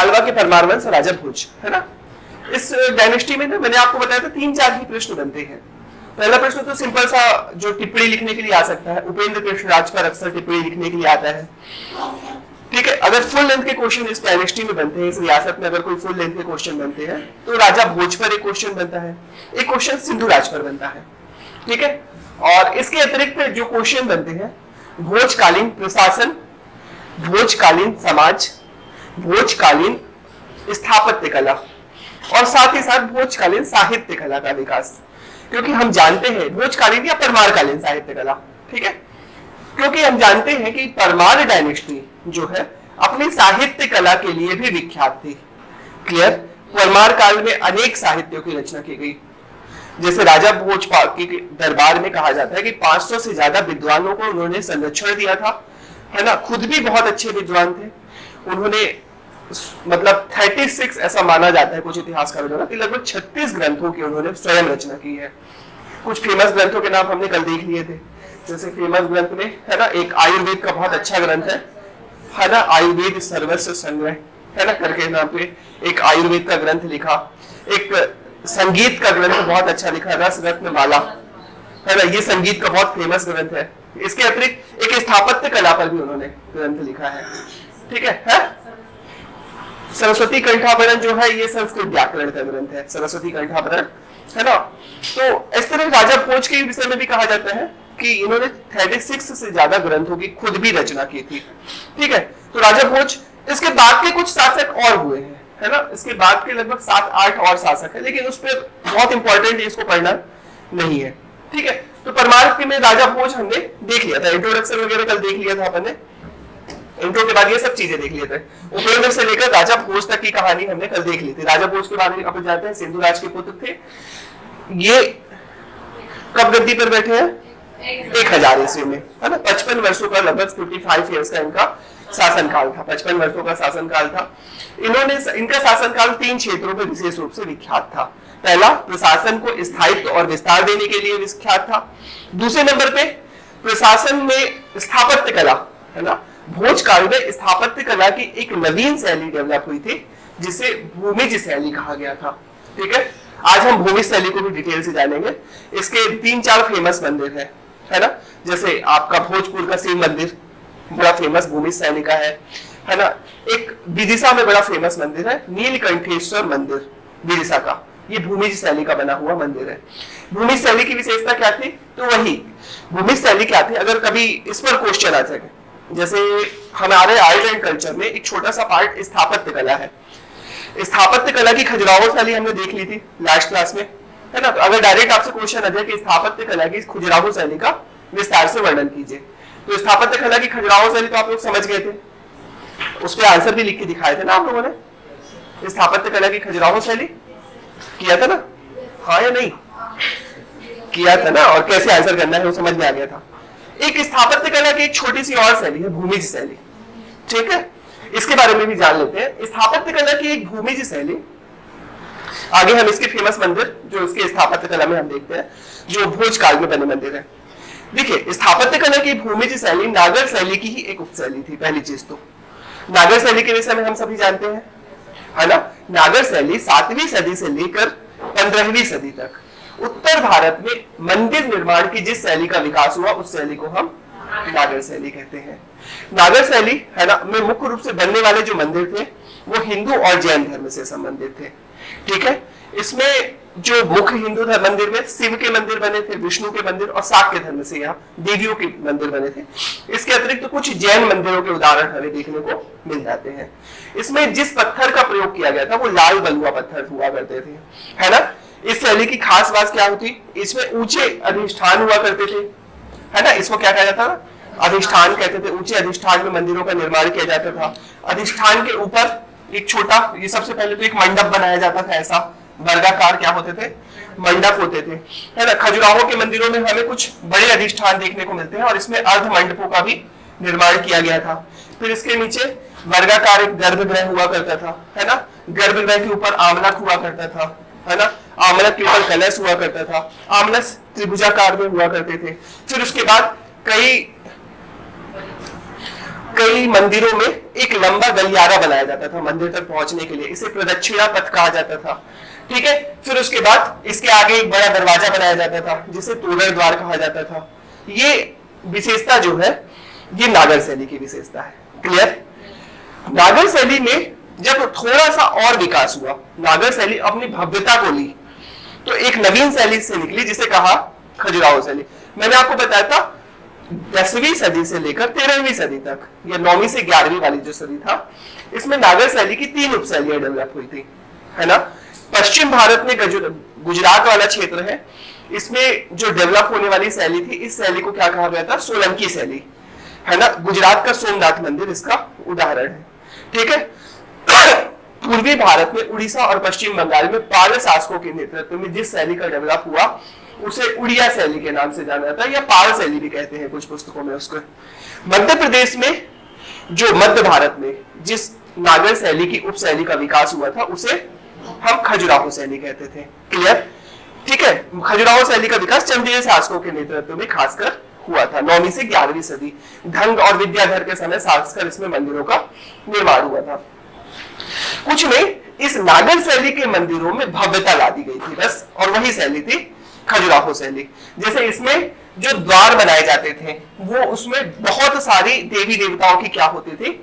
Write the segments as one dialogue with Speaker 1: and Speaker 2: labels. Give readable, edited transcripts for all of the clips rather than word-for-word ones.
Speaker 1: मालवा के परमार वंश राजा भोज, है ना। इस डायनेस्टी में ना मैंने आपको बताया था 3-4 ही प्रश्न बनते हैं। पहला प्रश्न तो सिंपल सा जो टिप्पणी लिखने के लिए आ सकता है, उपेंद्र कृष्णराज पर अक्सर टिप्पणी लिखने के लिए आता है, ठीक है। अगर फुल लेंथ के क्वेश्चन इस डायनेस्टी में बनते हैं, इस रियासत में अगर कोई फुल लेंथ के क्वेश्चन बनते हैं तो राजा भोज पर एक क्वेश्चन बनता है, एक क्वेश्चन सिंधु राज पर बनता है, ठीक है। और इसके अतिरिक्त जो क्वेश्चन बनते हैं भोजकालीन प्रशासन, भोजकालीन समाज, भोजकालीन स्थापत्य कला और साथ ही साथ भोजकालीन साहित्य कला का विकास, क्योंकि हम जानते हैं भोजकालीन या परमारकालीन साहित्य कला, ठीक है, क्योंकि हम जानते हैं कि परमार डायनेस्टी जो है अपनी साहित्य कला के लिए भी विख्यात थी। क्लियर। परमार काल में अनेक साहित्यों की रचना की गई, जैसे राजा भोज के दरबार में कहा जाता है कि 500 से ज्यादा विद्वानों को उन्होंने संरक्षण दिया था, है ना। खुद भी बहुत अच्छे विद्वान थे। उन्होंने मतलब 36 ऐसा माना जाता है कुछ इतिहासकारों द्वारा कि लगभग 36 ग्रंथों की उन्होंने स्वयं रचना की है। कुछ फेमस ग्रंथों के नाम हमने कल देख लिए थे, जैसे फेमस ग्रंथ में, है ना, एक आयुर्वेद का बहुत अच्छा ग्रंथ है ना, आयुर्वेद सर्वस्व संग्रह, है ना, करके नाम पे एक आयुर्वेद का ग्रंथ लिखा। एक संगीत का ग्रंथ बहुत अच्छा लिखा, रस रत्न माला, है ना, ये संगीत का बहुत फेमस ग्रंथ है। इसके अतिरिक्त एक स्थापत्य कला पर भी उन्होंने ग्रंथ लिखा है, ठीक है? सरस्वती कंठाभरण जो है ये संस्कृत व्याकरण का ग्रंथ है, सरस्वती कंठाभरण, है ना। तो इस तरह राजा भोज के विषय में भी कहा जाता है कि इन्होंने 36 से ज्यादा ग्रंथों की खुद भी रचना की थी, ठीक है। तो राजा भोज, इसके बाद के कुछ शासक और हुए हैं, है ना, इसके बाद के लगभग 7-8 और शासक है, लेकिन उस पर बहुत इंपॉर्टेंट है, इसको पढ़ना नहीं है, ठीक है। तो परमार में राजा भोज हमने देख लिया था, इंट्रोडक्शन वगैरह कल देख लिया था अपन ने, इंट्रो के बाद ये सब चीजें देख लिए थे। उपेंद्र से लेकर राजा भोज तक की कहानी हमने कल देख ली थी। राजा भोज के बारे में अपन जानते हैं सिंधु राज के पुत्र थे। ये कब गद्दी पर बैठे हैं? 1000 ईस्वी में, है ना। 55 वर्षों का, लगभग 55 ईयर्स का इनका शासनकाल था, 55 वर्षों का शासनकाल था। इनका शासनकाल 3 क्षेत्रों में विशेष रूप से विख्यात था। पहला, प्रशासन को स्थायित्व और विस्तार देने के लिए विख्यात था। दूसरे नंबर पे प्रशासन में स्थापत्य कला, है ना, भोज काल में स्थापत्य कला की एक नवीन शैली डेवलप हुई थी जिसे भूमिज शैली कहा गया था, ठीक है। आज हम भूमिज शैली को भी डिटेल से जानेंगे। इसके 3-4 फेमस मंदिर है ना, जैसे आपका भोजपुर का शिव मंदिर बड़ा फेमस भूमिज शैली का है ना। एक विदिशा में बड़ा फेमस मंदिर है नीलकंठेश्वर मंदिर, विदिशा का, ये भूमिज शैली का बना हुआ मंदिर है। भूमिज शैली की विशेषता क्या थी? तो वही भूमिज शैली क्या थी, अगर कभी इस पर क्वेश्चन आ सके, जैसे हमारे आर्ट कल्चर में एक छोटा सा पार्ट स्थापत्य कला है। स्थापत्य कला की खजुराहो शैली हमने देख ली थी लास्ट क्लास में, है ना। तो अगर डायरेक्ट आपसे क्वेश्चन आ जाए कि स्थापत्य कला की खजुराहो शैली का विस्तार से वर्णन कीजिए, तो स्थापत्य कला की खजुराहो शैली तो आप लोग समझ गए थे, उस पर आंसर भी लिख के दिखाए थे ना आप लोगों ने। स्थापत्य कला की खजुराहो शैली किया था ना, हाँ या नहीं किया था ना, और कैसे आंसर करना है वो समझ में आ गया था। एक स्थापत्य कला की एक छोटी सी और शैली है भूमिज शैली, ठीक है, इसके बारे में भी जान लेते हैं। स्थापत्य कला की एक भूमिज शैली, आगे हम इसके फेमस मंदिर जो इसके स्थापत्य कला में हम देखते हैं, जो भोज काल में बने मंदिर है। देखिए, स्थापत्य कला की भूमिज शैली नागर शैली की ही एक उपशैली थी। पहली चीज तो नागर शैली के विषय में हम सभी जानते हैं, है ना। नागर शैली 7वीं सदी से लेकर 15वीं सदी तक उत्तर भारत में मंदिर निर्माण की जिस शैली का विकास हुआ उस शैली को हम नागर शैली कहते हैं। नागर शैली, है ना, में मुख्य रूप से बनने वाले जो मंदिर थे वो हिंदू और जैन धर्म से संबंधित थे, ठीक है। इसमें जो मुख्य हिंदू धर्म मंदिर में शिव के मंदिर बने थे, विष्णु के मंदिर और शाक्य धर्म से यहाँ देवियों के मंदिर बने थे। इसके अतिरिक्त कुछ जैन मंदिरों के उदाहरण हमें देखने को मिल जाते हैं। इसमें जिस पत्थर का प्रयोग किया गया था वो लाल बलुआ पत्थर हुआ करते थे, है ना। इस शैली की खास बात क्या होती, इसमें ऊंचे अधिष्ठान हुआ करते थे, है ना। इसको क्या कहा जाता था? अधिष्ठान कहते थे। ऊंचे अधिष्ठान में मंदिरों का निर्माण किया जाता था। अधिष्ठान के ऊपर एक छोटा, ये सबसे पहले तो एक मंडप बनाया जाता था, ऐसा वर्गाकार क्या होते थे? मंडप होते थे, है ना। खजुराहो के मंदिरों में हमें कुछ बड़े अधिष्ठान देखने को मिलते हैं और इसमें अर्ध मंडपों का भी निर्माण किया गया था। फिर इसके नीचे वर्गाकार एक गर्भगृह हुआ करता था, है ना। गर्भगृह के ऊपर आमलक हुआ करता था, है ना। आमलक के ऊपर कलश हुआ करता था। आमलक त्रिभुजाकार में हुआ करते थे। फिर उसके बाद कई कई मंदिरों में एक लंबा गलियारा बनाया जाता था मंदिर तक पहुंचने के लिए, इसे प्रदक्षिणा पथ कहा जाता था। ठीक है, फिर उसके बाद इसके आगे एक बड़ा दरवाजा बनाया जाता था जिसे तोरण द्वार कहा जाता था। ये विशेषता जो है ये नागर शैली की विशेषता है। क्लियर? नागर शैली में जब थोड़ा सा और विकास हुआ, नागर शैली अपनी भव्यता को ली, तो एक नवीन शैली से निकली जिसे कहा खजुराहो शैली। मैंने आपको बताया था 10वीं सदी से लेकर 13वीं सदी तक, या 9वीं से 11वीं वाली जो सदी था, इसमें नागर शैली की 3 उपशैलियां डेवलप हुई थी, है ना। पश्चिम भारत में गुजरात वाला क्षेत्र है, इसमें जो डेवलप होने वाली शैली थी, इस शैली को क्या कहा गया था? सोलंकी शैली, है ना। गुजरात का सोमनाथ मंदिर इसका उदाहरण है। ठीक है। पूर्वी भारत में उड़ीसा और पश्चिम बंगाल में पाल शासकों के नेतृत्व में जिस शैली का डेवलप हुआ उसे उड़िया शैली के नाम से जाना जाता है, या पाल शैली भी कहते हैं कुछ पुस्तकों में उसको। मध्य प्रदेश में, जो मध्य भारत में जिस नागर शैली की उपशैली का विकास हुआ था उसे हम खजुराहो शैली कहते थे। क्लियर? ठीक है। खजुराहो शैली का विकास चंदेल शासकों के नेतृत्व में खासकर हुआ था, 9वीं से 11वीं सदी। धंग और विद्याधर के समय खासकर इसमें मंदिरों का निर्माण हुआ था। कुछ में इस नागर शैली के मंदिरों में भव्यता ला दी गई थी बस, और वही शैली थी खजुराहो शैली। जैसे इसमें जो द्वार बनाए जाते थे वो उसमें बहुत सारी देवी देवताओं की क्या होती थी?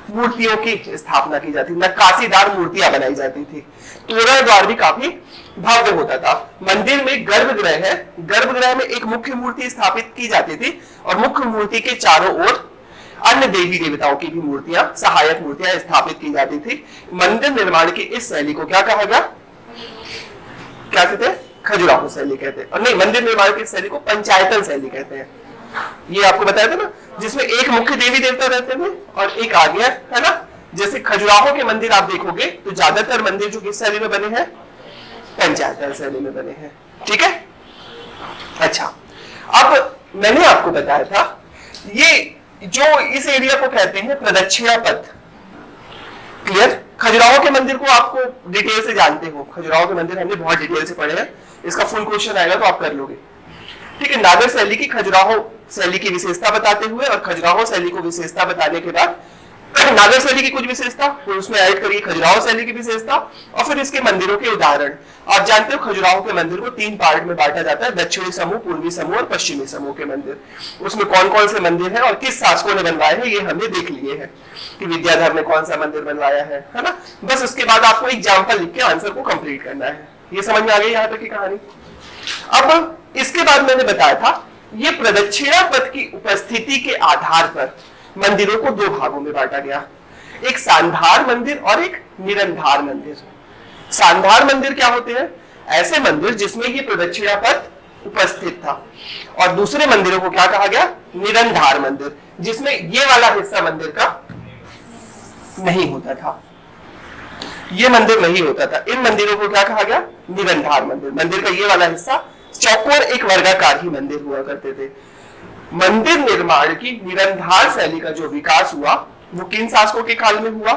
Speaker 1: मूर्तियों की स्थापना की जाती, नक्काशीदार मूर्तियां बनाई जाती थी। तोरण द्वार भी काफी भव्य होता था। मंदिर में गर्भगृह है, गर्भगृह में एक मुख्य मूर्ति स्थापित की जाती थी और मुख्य मूर्ति के चारों ओर अन्य देवी देवताओं की भी मूर्तियां, सहायक मूर्तियां स्थापित की जाती थी। मंदिर निर्माण की इस शैली को क्या कहा गया? क्या कहते हैं? खजुराहो शैली कहते हैं। और नहीं, मंदिर निर्माण की शैली को पंचायतन शैली कहते हैं। ये आपको बताया था ना, जिसमें एक मुख्य देवी देवता रहते थे और एक आ गया, है ना। जैसे खजुराहो के मंदिर आप देखोगे तो ज्यादातर मंदिर जो किस शैली में बने हैं? पंचायतन शैली में बने हैं। ठीक है। अच्छा, अब मैंने आपको बताया था ये जो इस एरिया को कहते हैं प्रदक्षिणा पथ। क्लियर? खजुराहो के मंदिर को आपको डिटेल से जानते हो, खजुराहो के मंदिर हमने बहुत डिटेल से पढ़े हैं, इसका फुल क्वेश्चन आएगा तो आप कर लोगे। ठीक है। नागर शैली की खजुराहो शैली की विशेषता बताते हुए और खजुराहो शैली को विशेषता बताने के बाद नागर शैली की कुछ विशेषता, फिर उसमें ऐड करिए खजुराहो शैली की विशेषता और फिर इसके मंदिरों के उदाहरण। आप जानते हो खजुराहो के मंदिर को 3 पार्ट में बांटा जाता है, दक्षिणी समूह, पूर्वी समूह और पश्चिमी समूह के मंदिर। उसमें कौन कौन से मंदिर हैं और किस शासकों ने बनवाए हैं ये हमने देख लिए हैं कि विद्याधर ने कौन सा मंदिर बनवाया है ना। बस उसके बाद आपको एग्जाम्पल लिख के आंसर को कंप्लीट करना है। ये समझ में आ गई यहाँ तक की कहानी। अब इसके बाद मैंने बताया था ये प्रदक्षिणा पथ की उपस्थिति के आधार पर मंदिरों को 2 भागों में बांटा गया, एक सांधार मंदिर और एक निरंधार मंदिर। सांधार मंदिर क्या होते हैं? ऐसे मंदिर जिसमें ये प्रदक्षिणा पथ उपस्थित था। और दूसरे मंदिरों को क्या कहा गया? निरंधार मंदिर, जिसमें ये वाला हिस्सा मंदिर का नहीं होता था, ये मंदिर नहीं होता था। इन मंदिरों को क्या कहा गया? निरंधार मंदिर। मंदिर का ये वाला हिस्सा चौकोर एक वर्गाकार ही मंदिर हुआ करते थे। मंदिर निर्माण की निरंधार शैली का जो विकास हुआ वो किन शासकों के काल में हुआ?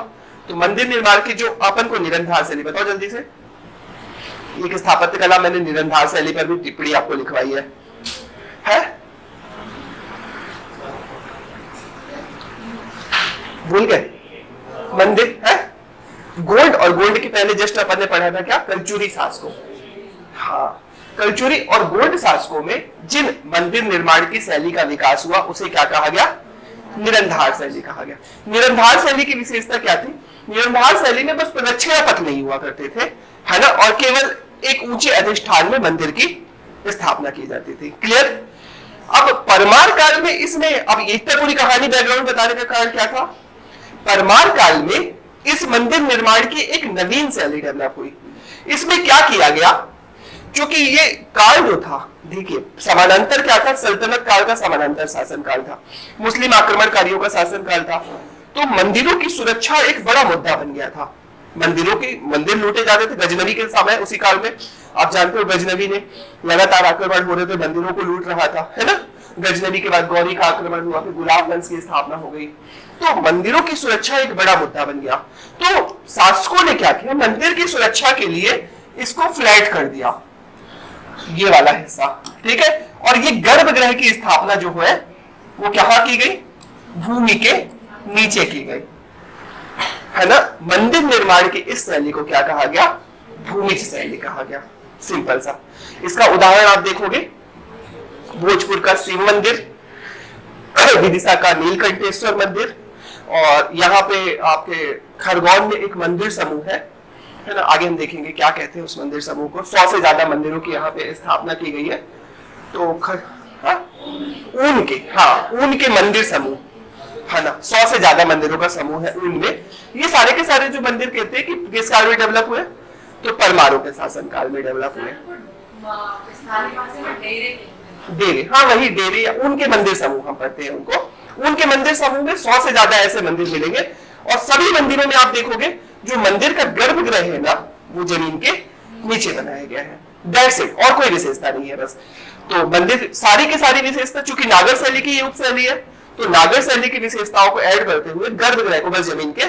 Speaker 1: तो मंदिर निर्माण की जो अपन को निरंधार शैली बताओ जल्दी से। एक स्थापत्य कला मैंने निरंधार शैली पर भी टिप्पणी आपको लिखवाई है? भूल गए? मंदिर है गोल्ड, और गोल्ड के पहले जस्ट अपन ने पढ़ा था क्या? कलचुरी शासकों। हाँ, कलचुरी और गोल्ड शासकों में जिन मंदिर निर्माण की शैली का विकास हुआ उसे क्या कहा गया? निरंधार शैली कहा गया। निरंधार शैली की विशेषता क्या थी? निरंधार शैली में बस प्रदक्षिणा पथ नहीं हुआ करते थे, है ना, और केवल एक ऊंचे अधिष्ठान में मंदिर की स्थापना की जाती थी। क्लियर? अब परमार काल में इसमें, अब इतना पूरी कहानी बैकग्राउंड बताने का कारण क्या था? परमार काल में इस मंदिर निर्माण की एक नवीन शैली डेवलप हुई। इसमें क्या किया गया? क्योंकि ये काल जो था, देखिए समानांतर क्या था? सल्तनत काल का समानांतर शासन काल था, मुस्लिम आक्रमणकारियों का शासन काल था। तो मंदिरों की सुरक्षा एक बड़ा मुद्दा बन गया था। मंदिर लूटे जाते थे गजनवी के समय, उसी काल में आप जानते हो गजनवी ने लगातार आक्रमण हो रहे थे, मंदिरों को लूट रहा था, है ना। गजनवी के बाद गौरी का आक्रमण हुआ, फिर गुलाब वंश की स्थापना हो गई, तो मंदिरों की सुरक्षा एक बड़ा मुद्दा बन गया। तो शासकों ने क्या किया? मंदिर की सुरक्षा के लिए इसको फ्लैट कर दिया, ये वाला हिस्सा, ठीक है। और ये गर्भगृह की स्थापना जो है वो क्या की गई? भूमि के नीचे की गई, है ना। मंदिर निर्माण की इस शैली को क्या कहा गया? भूमिज शैली कहा गया। सिंपल सा। इसका उदाहरण आप देखोगे, भोजपुर का शिव मंदिर, विदिशा का नीलकंठेश्वर मंदिर, और यहाँ पे आपके खरगोन में एक मंदिर समूह है ना। आगे हम देखेंगे क्या कहते हैं उस मंदिर समूह को। 100 से ज्यादा मंदिरों की यहाँ पे स्थापना की गई है। तो ऊन के मंदिर समूह, है ना, 100 से ज्यादा मंदिरों का समूह है ऊन में। ये सारे के सारे जो मंदिर कहते हैं कि किस काल में डेवलप हुए? तो परमारों के शासन काल में डेवलप हुए। डेरे, हाँ वही डेरे या उनके मंदिर समूह हम पढ़ते हैं उनको। उनके मंदिर समूह में 100 से ज्यादा ऐसे मंदिर मिलेंगे, और सभी मंदिरों में आप देखोगे जो मंदिर का गर्भगृह है ना, वो जमीन के नीचे बनाया गया है। दैट्स इट, और कोई विशेषता नहीं है बस। तो मंदिर सारी की सारी विशेषता, चूंकि नागर शैली की ये उपशैली है, तो नागर शैली की विशेषताओं को ऐड करते हुए गर्भगृह को बस जमीन के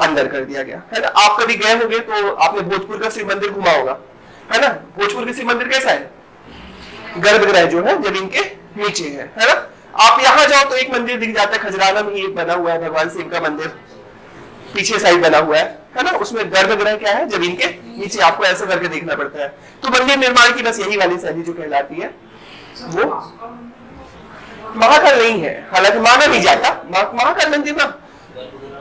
Speaker 1: अंदर कर दिया गया, है ना। आप कभी गए होंगे तो आपने भोजपुर का शिव मंदिर घुमा होगा, है ना। भोजपुर के शिव मंदिर कैसा है? गर्भगृह जो है जमीन के नीचे है ना। आप यहाँ जाओ तो एक मंदिर दिख जाता है, खजराना में ही एक बना हुआ है भगवान शिव का मंदिर, पीछे साइड बना हुआ है ना। उसमें गर्भगृह क्या है? जमीन के नीचे। आपको ऐसे करके देखना पड़ता है। तो मंदिर निर्माण की बस यही वाली शैली जो कहलाती है वो महाकाल नहीं है, हालांकि माना नहीं जाता। महाकाल मंदिर ना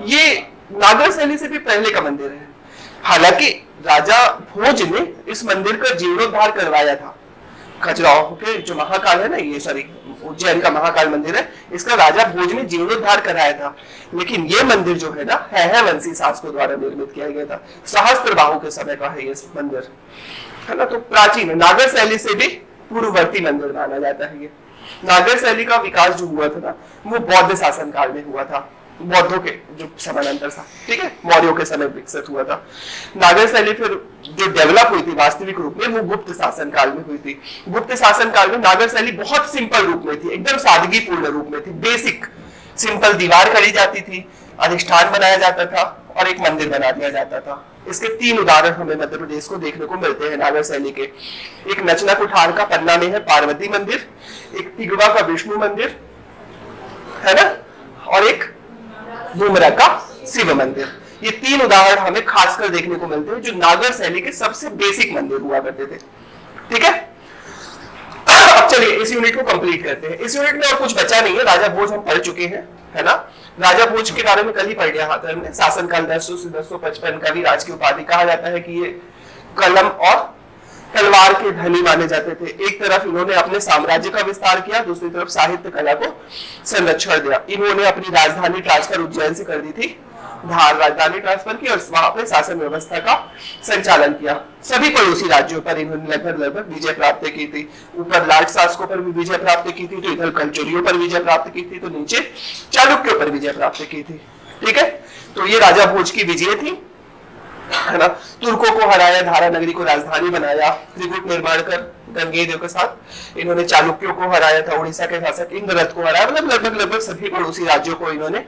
Speaker 1: ये नागर शैली से भी पहले का मंदिर है। हालांकि राजा भोज ने इस मंदिर का जीर्णोद्धार करवाया था। खजुराहो के जो महाकाल है ना, ये सॉरी उज्जैन का महाकाल मंदिर है, इसका राजा भोज ने जीर्णोद्धार कराया था। लेकिन ये मंदिर जो है ना, है वंशी शासकों द्वारा निर्मित किया गया था। सहस्त्रबाहु के समय का है ये मंदिर, है ना। तो प्राचीन नागर शैली से भी पूर्ववर्ती मंदिर माना जाता है ये। नागर शैली का विकास जो हुआ था ना, वो बौद्ध शासन काल में हुआ था। बौद्धों के जो समानांतर था, ठीक है, मौर्यों के समय विकसित हुआ था। नागर शैली फिर जो डेवलप हुई थी वास्तविक रूप में, वो गुप्त शासन काल में हुई थी। गुप्त शासन काल में नागर शैली बहुत सिंपल रूप में थी, एकदम सादगी पूर्ण रूप में थी। बेसिक सिंपल दीवार खड़ी जाती थी, अधिष्ठान बनाया जाता था, और एक मंदिर बना दिया जाता था। इसके 3 उदाहरण हमें मध्य प्रदेश को देखने को मिलते हैं नागर शैली के। एक नचना कुठार का पन्ना में है पार्वती मंदिर, एक तिगवा का विष्णु मंदिर, है ना, और एक डूमरा का शिव मंदिर। ये 3 उदाहरण हमें खासकर देखने को मिलते हैं जो नागर शैली के सबसे बेसिक मंदिर हुआ करते थे। ठीक है, अब चलिए इस यूनिट को कंप्लीट करते हैं। इस यूनिट में और कुछ बचा नहीं है, राजा भोज हम पढ़ चुके हैं, है ना। राजा भोज के बारे में कल ही पढ़ लिया था हमने। शासनकाल 1100 से 1155 का भी राज की उपाधि कहा जाता है कि ये कलम और तलवार के धनी माने जाते थे। एक तरफ इन्होंने अपने साम्राज्य का विस्तार किया, दूसरी तरफ साहित्य कला को संरक्षण दिया। इन्होंने अपनी राजधानी ट्रांसफर उज्जैन से कर दी थी, धार राजधानी ट्रांसफर की, और वहां पे शासन व्यवस्था का संचालन किया। सभी पड़ोसी राज्यों पर इन्होंने लगभग विजय प्राप्त की थी। ऊपर लाट शासकों पर भी विजय प्राप्त की थी, तो इधर कलचुरियों पर विजय प्राप्त की थी, तो नीचे चालुक्यों पर विजय प्राप्त की थी। ठीक है, तो ये राजा भोज की विजय थी, है ना। तुर्कों को हराया, धारा नगरी को राजधानी बनाया, त्रिकूट निर्माण कर गंगेदेव के साथ इन्होंने चालुक्यों को हराया था, उड़ीसा के शासक इंद्ररथ को हराया। मतलब लगभग सभी पड़ोसी राज्यों को इन्होंने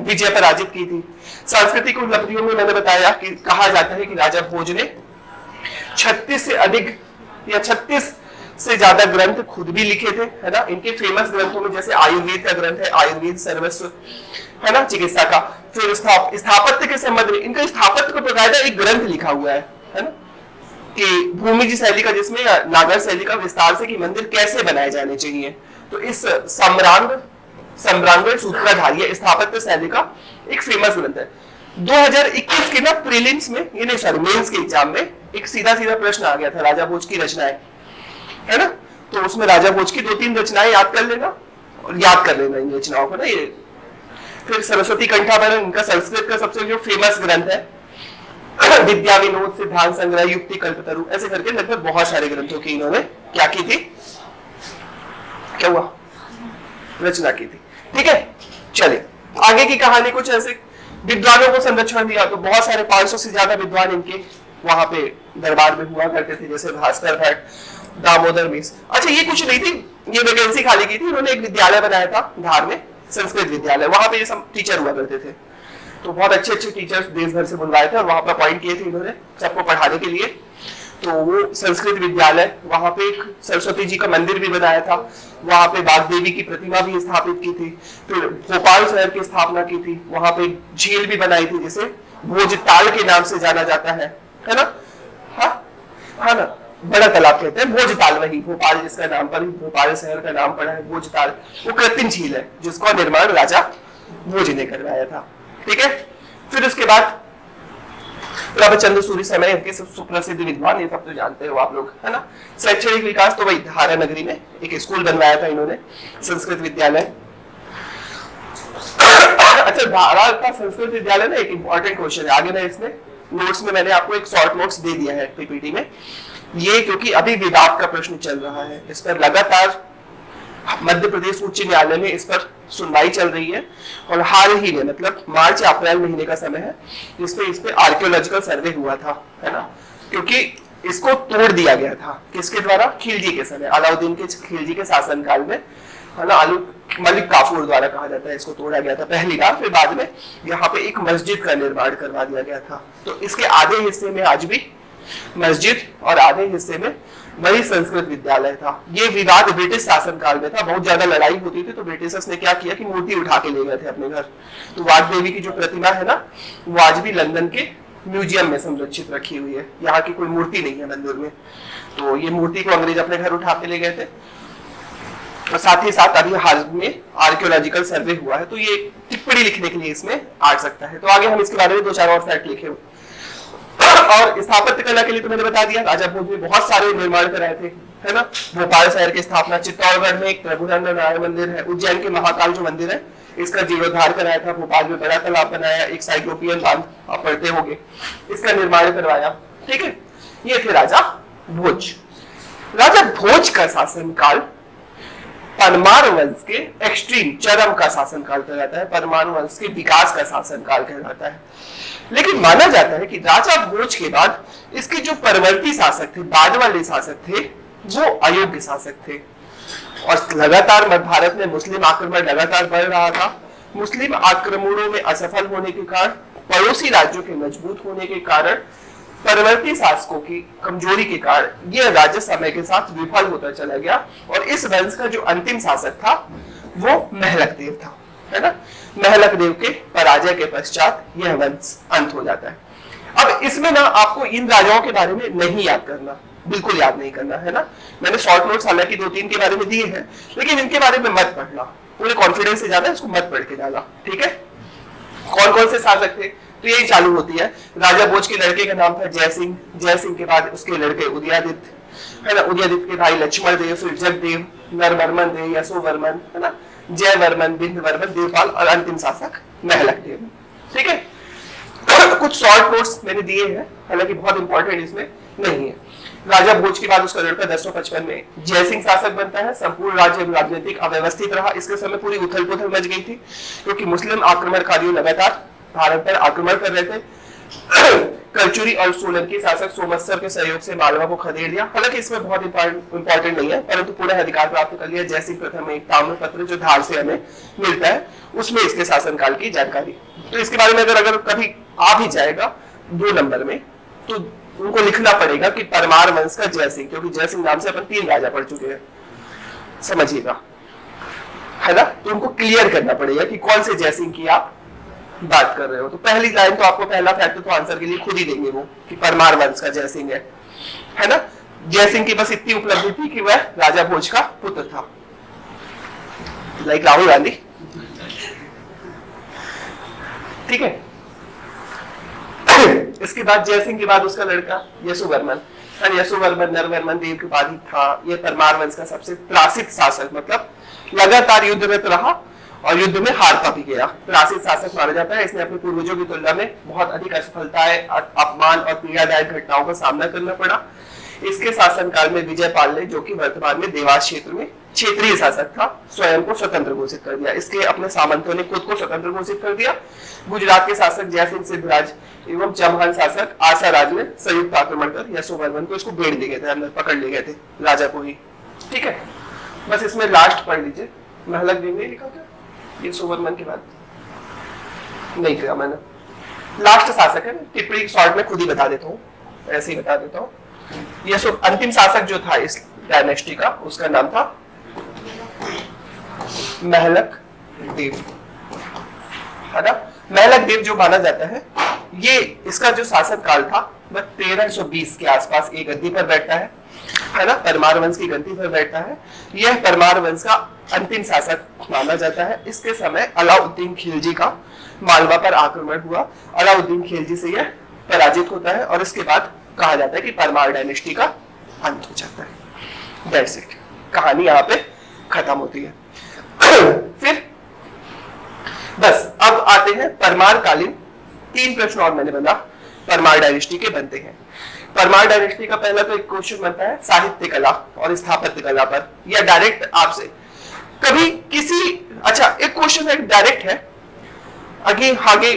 Speaker 1: विजय पराजित की थी। सांस्कृतिक उपलब्धियों में मैंने बताया कि कहा जाता है कि राजा भोज ने 36 से अधिक या 36 से ज्यादा ग्रंथ खुद भी लिखे थे, है ना। इनके फेमस ग्रंथों में जैसे आयुर्वेद का ग्रंथ है, आयुर्वेद सर्वस्व, है ना, चिकित्सा का। फिर स्थापत्य के संबंध में इनका स्थापत्य को बकायदा एक ग्रंथ लिखा हुआ है ना, कि भूमिज शैली का, जिसमें नागर शैली का विस्तार से कि मंदिर कैसे बनाए जाने चाहिए। तो इस सम्रांगण सूत्रधारी स्थापत्य शैली का एक फेमस ग्रंथ है। 2021 के ना प्रीलिम्स में, ये नहीं सॉरी मेंस के एग्जाम में एक सीधा प्रश्न आ गया था, राजा भोज की रचनाएं, है ना। तो उसमें राजा भोज की 2-3 रचनाएं याद कर लेना, और याद कर लेना इन रचनाओं को ना। ये फिर सरस्वती कंठाभरण, इनका संस्कृत का सबसे जो फेमस ग्रंथ है। विद्या विनोद, सिद्धांत संग्रह, युक्ति कल्पतरु, ऐसे करके लगभग बहुत सारे ग्रंथों की इन्होंने क्या की थी, क्या हुआ, रचना की थी। ठीक है, चलिए आगे की कहानी कुछ ऐसे। विद्वानों को संरक्षण दिया, तो बहुत सारे 500 से ज्यादा विद्वान इनके वहां पे दरबार में हुआ करते थे, जैसे भास्कर भट्ट, दामोदर मिश्र। अच्छा, ये कुछ नहीं थी, ये वैकेंसी खाली की थी, उन्होंने एक विद्यालय बनाया था धार में, संस्कृत विद्यालय, वहां पे ये सब टीचर हुआ करते थे। तो बहुत अच्छे टीचर्स देश भर से बुलवाए थे और वहां पर अपॉइंट किए थे इन्होंने सबको पढ़ाने के लिए। तो वो संस्कृत विद्यालय, वहां पे एक सरस्वती जी का मंदिर भी बनाया था, वहां पे वाग्देवी की प्रतिमा भी स्थापित की थी। फिर भोपाल शहर की स्थापना की थी, वहां पे झील भी बनाई थी जिसे भोजताल के नाम से जाना जाता है ना? हाँ ना, बड़ा तालाब कहते हैं भोजताल, वही भोपाल जिसका नाम पर भोपाल शहर का नाम पड़ा है भोजताल, वो कृत्रिम झील है जिसका निर्माण राजा भोज ने करवाया था। ठीक है, फिर उसके बाद प्रभचंद्र सूरी समय के सब सुप्रसिद्ध विद्वान, ये सब तो जानते हो आप लोग, है ना? शैक्षणिक विकास तो वही धारा नगरी में एक स्कूल बनवाया था इन्होंने, संस्कृत विद्यालय। अच्छा, धारा का संस्कृत विद्यालय ना एक इंपॉर्टेंट क्वेश्चन है, आगे मैं इसमें नोट्स में मैंने आपको एक शॉर्ट नोट्स दे दिया है पीपीटी में, ये क्योंकि अभी विवाद का प्रश्न चल रहा है, इस पर लगातार मध्य प्रदेश उच्च न्यायालय में इस पर सुनवाई चल रही है, और हाल ही में मतलब मार्च या अप्रैल महीने का समय है जिसमें इस पे आर्कियोलॉजिकल सर्वे हुआ था, है ना? क्योंकि इसको तोड़ दिया गया था, किसके द्वारा? खिलजी के समय, अलाउद्दीन के खिलजी के शासनकाल में, है ना? मलिक काफूर द्वारा कहा जाता है, इसको तोड़ा गया था पहली बार। फिर बाद में यहाँ पे एक मस्जिद का निर्माण करवा दिया गया था, तो इसके आधे हिस्से में आज भी मस्जिद और आधे हिस्से में वही संस्कृत विद्यालय था। ये विवाद ब्रिटिश शासनकाल में था, बहुत ज्यादा लड़ाई होती थी, तो ब्रिटिशर्स ने क्या किया कि मूर्ति उठा के ले गए थे अपने घर। तो वाग्देवी की जो प्रतिमा है ना, वो आज भी लंदन के म्यूजियम में संरक्षित रखी हुई है, यहाँ की कोई मूर्ति नहीं है मंदिर में। तो ये मूर्ति को अंग्रेज अपने घर उठा के ले गए थे। और साथ ही साथ अभी हाल में आर्कियोलॉजिकल सर्वे हुआ है, तो ये टिप्पणी लिखने के लिए इसमें आ सकता है। तो आगे हम इसके बारे में 2-4 और फैक्ट लिखे हुए। और स्थापत्य कला के लिए तो मैंने बता दिया, राजा भोज ने बहुत सारे निर्माण कराए थे, है ना? भोपाल शहर की स्थापना, चित्तौड़गढ़ में एक प्रभुनंद नारायण मंदिर है, उज्जैन के महाकाल जो मंदिर है इसका जीर्णोद्धार कराया था, भोपाल में बड़ा तालाब बनाया, एक साइक्लोपियन बांध आप पढ़ते होंगे, इसका निर्माण करवाया। ठीक है, ये थे राजा भोज। राजा भोज का शासनकाल परमार वंश के एक्सट्रीम चरम का शासनकाल कहलाता है, परमार वंश के विकास का शासनकाल कहलाता है। लेकिन माना जाता है कि राजा भोज के बाद इसके जो परवर्ती शासक थे, बाद वाले शासक थे, वो अयोग्य शासक थे, और लगातार मध्य भारत में मुस्लिम आक्रमण लगातार बढ़ रहा था। मुस्लिम आक्रमणों में असफल होने के कारण, पड़ोसी राज्यों के मजबूत होने के कारण, परवर्ती शासकों की कमजोरी के कारण यह राज्य समय के साथ विफल होता चला गया, और इस वंश का जो अंतिम शासक था वो महलक देव था, है ना? महलक देव के पराजय के पश्चात यह वंश अंत हो जाता है। अब इसमें ना आपको इन राजाओं के बारे में नहीं याद करना, बिल्कुल याद नहीं करना, है ना? मैंने शॉर्ट नोट्स हालांकि 2-3 के बारे में दिए हैं, लेकिन इनके बारे में मत पढ़ना, पूरे कॉन्फिडेंस से जाना, इसको मत पढ़ के जाना। ठीक है, कौन कौन से शासक थे? तो यही चालू होती है। राजा भोज के लड़के का नाम था जय सिंह, जय सिंह के बाद उसके लड़के उदयादित्य, है ना? उदयादित्य के भाई लक्ष्मण देव, फिर जगदेव, नरवर्मन देव, यशोवर्मन, है ना? जयवर्मन, बिंदवर्मन, देवपाल, और अंतिम शासक महलक देव। ठीक है, कुछ शॉर्ट नोट्स मैंने दिए हैं, हालांकि बहुत इंपॉर्टेंट इसमें नहीं है। राजा भोज के बाद उसका लड़का 1055 में जय सिंह शासक बनता है। संपूर्ण राज्य राजनीतिक अव्यवस्थित रहा, इसके समय पूरी उथल पुथल मच गई थी, क्योंकि मुस्लिम आक्रमणकारियों लगातार भारत पर आक्रमण कर रहे थे। कलचुरी और सोलंकी शासक सोमस्सर के सहयोग से मालवा को खदेड़ दिया, हालांकि इसमें बहुत इंपॉर्टेंट नहीं है, परंतु पूरा अधिकार प्राप्त कर लिया। जय सिंह प्रथम में एक ताम्र पत्र जो धार से हमें मिलता है, उसमें इसके शासनकाल की जानकारी, तो इसके बारे में अगर कभी आ भी जाएगा 2 नंबर में, तो उनको लिखना पड़ेगा कि परमार वंश का जय सिंह, क्योंकि जय सिंह नाम से अपन 3 राजा पढ़ चुके हैं, समझिएगा, है ना? तो उनको क्लियर करना पड़ेगा कि कौन से जय सिंह की आप बात कर रहे हो। तो पहली लाइन तो आपको, पहला फैक्टर तो आंसर के लिए खुद ही देंगे वो, कि परमार वंश का जय सिंह है ना? जय सिंह की बस इतनी उपलब्धि थी कि वह राजा भोज का पुत्र था, लाइक राहुल गांधी। ठीक है, इसके बाद जय सिंह के बाद उसका लड़का यशोवर्मन, यशोवर्मन नरवर्मन देव के बाद ही था। यह परमार वंश का सबसे त्रासित शासक, मतलब लगातार युद्धरत रहा और युद्ध में हारता भी गया, त्रासित शासक माना जाता है। इसने अपने पूर्वजों की तुलना में बहुत अधिक असफलताएं, अपमान और पीड़ादायक घटनाओं का सामना करना पड़ा। इसके शासनकाल में विजयपाल ने, जो कि वर्तमान में देवास क्षेत्र में क्षेत्रीय शासक था, स्वयं को स्वतंत्र घोषित कर दिया। इसके अपने सामंतों ने खुद को स्वतंत्र घोषित कर दिया। गुजरात के शासक जयसिंह सिद्धराज एवं चौहान शासक आसाराज ने संयुक्त आक्रमण कर यशोवर्मन को इसको बेड़ ले गए थे, अंदर पकड़ ले गए थे राजा को ही। ठीक है, बस इसमें लास्ट पढ़ लीजिए, महलक देव ने लिखा था यशोवर्मन के बाद नहीं किया मैंने, लास्ट शासक है। टिप्पणी शॉर्ट में खुद ही बता देता हूँ, ऐसे ही बता देता हूँ। ये सब अंतिम शासक जो था इस डायनेस्टी का, उसका नाम था महलक देव, है ना। महलक देव जो माना जाता है, ये इसका जो शासन काल था वह 1320 के आसपास एक गद्दी पर बैठता है ना, परमार वंश की गद्दी पर बैठता है। यह परमार वंश का अंतिम शासक माना जाता है। इसके समय अलाउद्दीन खिलजी का मालवा पर आक्रमण हुआ, अलाउद्दीन खिलजी से यह पराजित होता है और इसके बाद कहा जाता है कि परमार डायनेस्टी का अंत हो जाता है। दैट्स इट, कहानी यहाँ पे खत्म होती है। फिर बस अब आते हैं परमार कालीन, 3 प्रश्न और मैंने बना परमार डायनेस्टी के बनते हैं। परमार डायनेस्टी का पहला तो एक क्वेश्चन बनता है साहित्य कला और स्थापत्य कला पर, या डायरेक्ट आपसे कभी किसी, अच्छा एक क्वेश्चन है डायरेक्ट है, आगे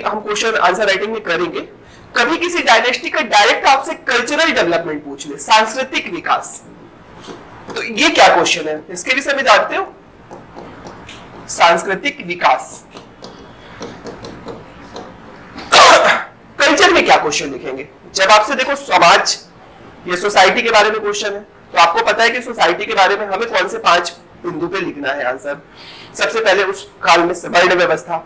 Speaker 1: हम क्वेश्चन आंसर राइटिंग में करेंगे। कभी किसी डायनेस्टी का डायरेक्ट आपसे कल्चरल डेवलपमेंट पूछ ले, सांस्कृतिक विकास, तो ये क्या क्वेश्चन है, इसके विषय में जानते हो? सांस्कृतिक विकास कल्चर में क्या क्वेश्चन लिखेंगे? जब आपसे देखो समाज, ये सोसाइटी के बारे में क्वेश्चन है, तो आपको पता है कि सोसाइटी के बारे में हमें कौन से 5 बिंदु पे लिखना है आंसर। सबसे पहले उस काल में वर्ण व्यवस्था,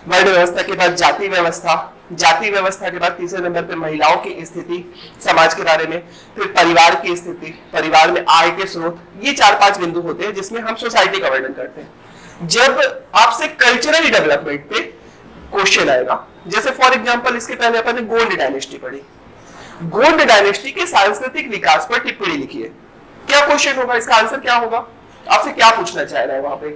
Speaker 1: वर्ण व्यवस्था के बाद जाति व्यवस्था, जाति व्यवस्था के बाद तीसरे नंबर पे महिलाओं की स्थिति समाज के बारे में, फिर परिवार की स्थिति, परिवार में आय के स्रोत, ये 4-5 बिंदु होते हैं जिसमें हम सोसाइटी का वर्णन करते हैं। जब आपसे कल्चरल डेवलपमेंट पे क्वेश्चन आएगा, जैसे फॉर एग्जांपल इसके पहले अपन ने गोंड डायनेस्टी पढ़ी, गोंड डायनेस्टी के सांस्कृतिक विकास पर टिप्पणी लिखी है, क्या क्वेश्चन होगा, इसका आंसर क्या होगा? आपसे क्या पूछना चाह रहा है वहां पे?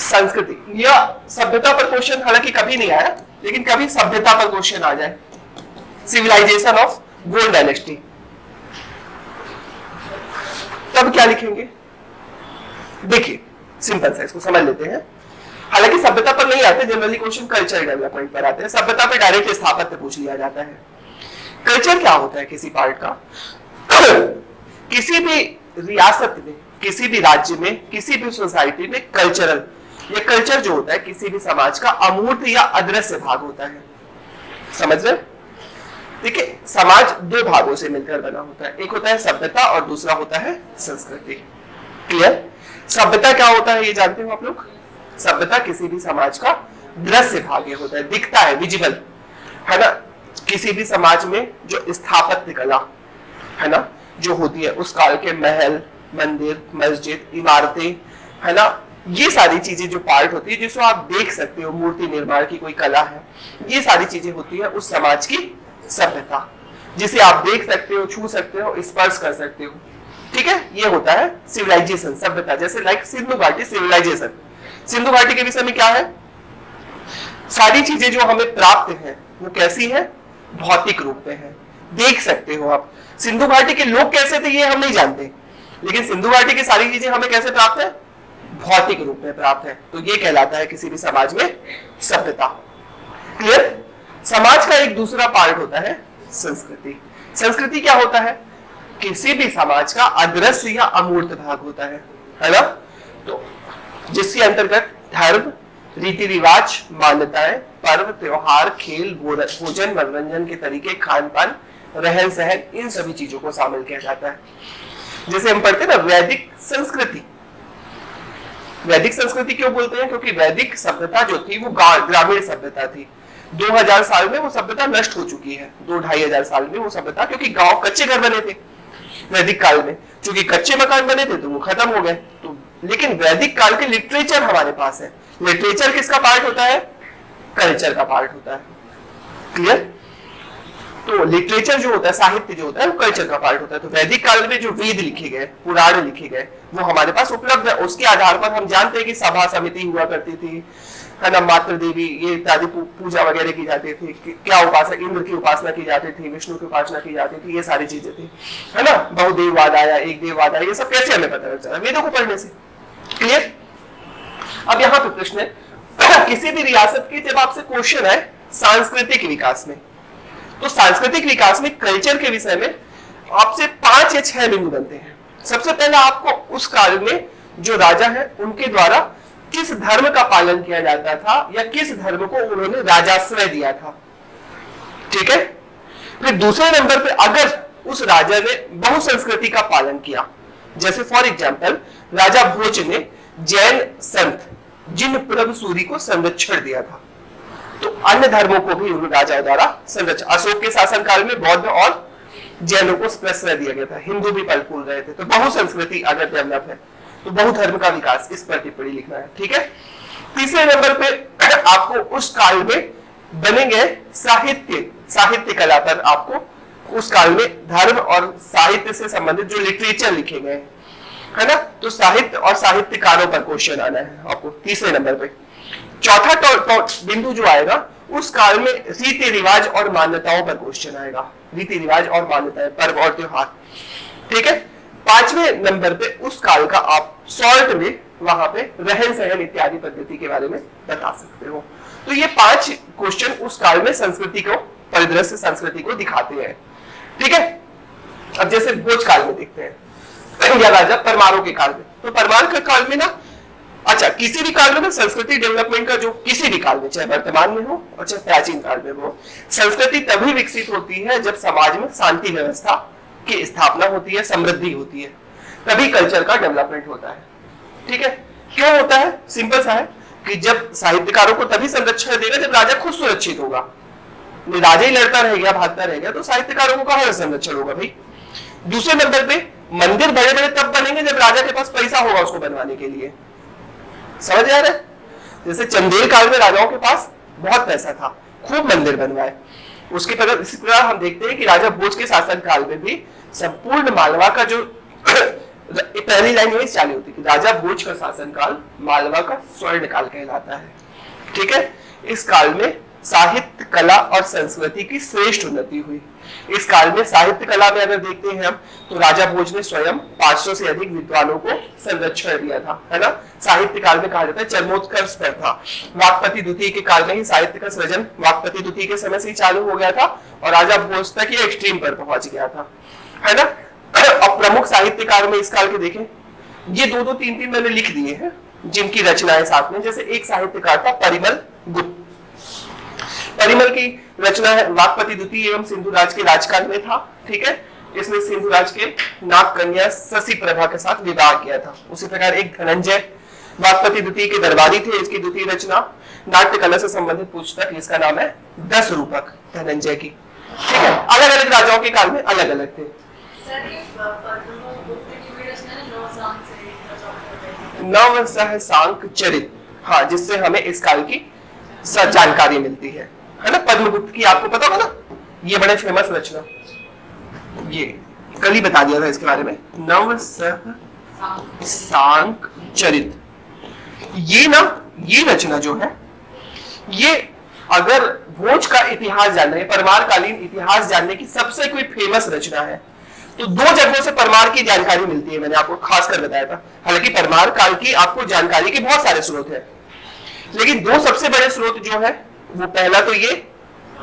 Speaker 1: संस्कृति या सभ्यता पर क्वेश्चन हालांकि कभी नहीं आया, लेकिन कभी सभ्यता पर क्वेश्चन आ जाए, सिविलाइजेशन ऑफ गोंड डायनेस्टी, तब क्या लिखेंगे? देखिए सिंपल सा इसको समझ लेते हैं। हालांकि सभ्यता पर नहीं आते, जनरली क्वेश्चन कल्चर डेवलपमेंट पर आते हैं। सभ्यता पे डायरेक्ट स्थापत्य पूछ लिया जाता है। कल्चर क्या होता है किसी पार्ट का? किसी भी रियासत में, किसी भी राज्य में, किसी भी सोसाइटी में कल्चरल, ये कल्चर जो होता है किसी भी समाज का अमूर्त या अदृश्य भाग होता है। समझ रहे? देखिए समाज 2 भागों से मिलकर बना होता है, एक होता है सभ्यता और दूसरा होता है संस्कृति। क्लियर? सभ्यता क्या होता है ये जानते हो आप लोग? सभ्यता किसी भी समाज का दृश्य भाग होता है, दिखता है, विजिबल, है ना। किसी भी समाज में जो स्थापत्य कला है ना जो होती है, उस काल के महल, मंदिर, मस्जिद, इमारतें, है ना, ये सारी चीजें जो पार्ट होती है जिसको आप देख सकते हो, मूर्ति निर्माण की कोई कला है, ये सारी चीजें होती है उस समाज की सभ्यता, जिसे आप देख सकते हो, छू सकते हो, स्पर्श कर सकते हो। ठीक है, ये होता है सिविलाइजेशन, सभ्यता। जैसे लाइक सिंधु घाटी सिविलाइजेशन, सिंधु घाटी के विषय में क्या है? सारी चीजें जो हमें प्राप्त है वो कैसी है? भौतिक रूप में है, देख सकते हो आप। सिंधु घाटी के लोग कैसे थे ये हम नहीं जानते, लेकिन सिंधु घाटी की सारी चीजें हमें कैसे प्राप्त है? भौतिक रूप में प्राप्त है। तो ये कहलाता है किसी भी समाज में सभ्यता। क्लियर? समाज का एक दूसरा पार्ट होता है संस्कृति। संस्कृति क्या होता है? किसी भी समाज का अदृश्य या अमूर्त भाग होता है ना। तो जिसके अंतर्गत धर्म, रीति रिवाज, मान्यताएं, पर्व, त्योहार, खेल, भोजन, मनोरंजन के तरीके, खान पान, रहन सहन, इन सभी चीजों को शामिल किया जाता है। जैसे हम पढ़ते हैं ना वैदिक संस्कृति। वैदिक संस्कृति क्यों बोलते हैं? क्योंकि वैदिक सभ्यता जो थी वो ग्रामीण सभ्यता थी। 2000 साल में वो सभ्यता नष्ट हो चुकी है, 2-2,500 साल में वो सभ्यता, क्योंकि गांव कच्चे घर बने थे वैदिक काल में, क्योंकि कच्चे मकान बने थे तो वो खत्म हो गए। तो लेकिन वैदिक काल के लिटरेचर हमारे पास है। लिटरेचर किसका पार्ट होता है? कल्चर का पार्ट होता है। क्लियर? तो लिटरेचर जो होता है, साहित्य जो होता है, वो कल्चर का पार्ट होता है। तो वैदिक काल में जो वेद लिखे गए, पुराण लिखे गए, वो हमारे पास उपलब्ध है। उसके आधार पर हम जानते हैं कि सभा समिति हुआ करती थी, है ना, मातृ देवी, ये इत्यादि पूजा वगैरह की जाती थी, क्या उपासना, इंद्र की उपासना की जाती थी, विष्णु की उपासना की जाती थी, ये सारी चीजें थी, है ना। बहुदेववाद आया, एक देववाद आया, ये सब कैसे हमें पता चला? वेदों को पढ़ने से। क्लियर? अब यहाँ पे प्रश्न है किसी भी रियासत के जब आपसे क्वेश्चन है सांस्कृतिक विकास में, तो सांस्कृतिक विकास में कल्चर के विषय में आपसे 5 या 6 बिंदु बनते हैं। सबसे पहले आपको उस काल में जो राजा है उनके द्वारा किस धर्म का पालन किया जाता था या किस धर्म को उन्होंने राजाश्रय दिया था। ठीक है। फिर दूसरे नंबर पे अगर उस राजा ने बहुसंस्कृति का पालन किया, जैसे फॉर एग्जाम्पल राजा भोज ने जैन संत जिन प्रभु सूरी को संरक्षण दिया था, तो अन्य धर्मों को भी उन राजाओं द्वारा संरक्षण, अशोक के शासनकाल में बौद्ध और जैनों को प्रश्रय दिया गया था, हिंदू भी पल फूल रहे थे। तो बहुसंस्कृति अगर डेवलप है तो बहुधर्म का विकास, इस पर टिप्पणी लिखना है। ठीक है। तीसरे नंबर पे आपको उस काल में बने गए साहित्य कला पर आपको उस काल में धर्म और साहित्य से संबंधित जो लिटरेचर लिखे गए है ना, तो साहित्य और साहित्यकारों पर क्वेश्चन आना है आपको तीसरे नंबर पे। चौथा बिंदु जो आएगा उस काल में रीति रिवाज और मान्यताओं पर क्वेश्चन आएगा, रीति रिवाज और मान्यताएं, पर्व और त्योहार। ठीक है। पांचवें नंबर पे उस काल का आप शॉर्ट में वहां पे रहन सहन इत्यादि पद्धति के बारे में बता सकते हो। तो ये 5 क्वेश्चन उस काल में संस्कृति को, परिदृश्य संस्कृति को दिखाते हैं। ठीक है। अब जैसे भोज काल में देखते हैं या राजा परमारों के काल में, तो परमार के काल में ना, अच्छा किसी भी काल में ना संस्कृति डेवलपमेंट का जो किसी भी काल में, चाहे वर्तमान में हो और चाहे प्राचीन काल में हो, संस्कृति तभी विकसित होती है जब समाज में शांति व्यवस्था की स्थापना होती है, समृद्धि होती है, तभी कल्चर का डेवलपमेंट होता है। ठीक है। क्यों होता है? सिंपल सा है कि जब साहित्यकारों को तभी संरक्षण देगा जब राजा खुद सुरक्षित होगा। राजा ही लड़ता रह गया, भागता रह गया, तो साहित्यकारों को कहां संरक्षण होगा भाई। दूसरे नंबर पे मंदिर बड़े बड़े तब बनेंगे जब राजा के पास पैसा होगा उसको बनवाने के लिए। समझ आ रहा है? जैसे चंदेल काल में राजाओं के पास बहुत पैसा था, खूब मंदिर बनवाए। उसके प्रकार इसी प्रकार हम देखते हैं कि राजा भोज के शासन काल में भी संपूर्ण मालवा का जो पहली लाइन में चालू होती है, राजा भोज का शासन काल मालवा का स्वर्ण काल कहलाता है। ठीक है। इस काल में साहित्य, कला और संस्कृति की श्रेष्ठ उन्नति हुई। इस काल में साहित्य कला में अगर देखते हैं हम, तो राजा भोज ने स्वयं 500 से अधिक विद्वानों को संरक्षण दिया था, है ना। साहित्य काल में कहा जाता है चरमोत्कर्ष पर था। वाकपति द्वितीय के काल में ही साहित्य का सृजन वाकपति द्वितीय के समय से ही चालू हो गया था और राजा भोज तक ये एक्सट्रीम पर पहुंच गया था, है ना। अब प्रमुख साहित्यकार में इस काल के देखें, ये 2-2, 3-3 मैंने लिख दिए हैं जिनकी रचनाएं साथ में। जैसे एक साहित्यकार था परिमल गुप्त। परिमल की रचना है वाकपति द्वितीय एवं सिंधुराज के राजकाल में था। ठीक है। इसने सिंधुराज के नाग कन्या शशि प्रभा के साथ विवाह किया था। उसी प्रकार एक धनंजय वाकपति द्वितीय के दरबारी थे। इसकी द्वितीय रचना नाट्य कला से संबंधित पुस्तक, इसका नाम है 10 रूपक धनंजय की। ठीक है। अलग अलग राजाओं के काल में अलग अलग थे। नव सहसांक चरित, हाँ, जिससे हमें इस काल की जानकारी मिलती है ना। पद्मगुप्त की आपको पता होगा ना, ये बड़े फेमस रचना, ये कल ही बता दिया था इसके बारे में, नव सहसांक चरित। ये ना, ये रचना जो है, ये अगर भोज का इतिहास जानना है, परमार कालीन इतिहास जानने की सबसे कोई फेमस रचना है, तो 2 जगहों से परमार की जानकारी मिलती है। मैंने आपको खासकर बताया था। हालांकि परमार काल की आपको जानकारी के बहुत सारे स्रोत हैं, लेकिन 2 सबसे बड़े स्रोत जो है, वो पहला तो ये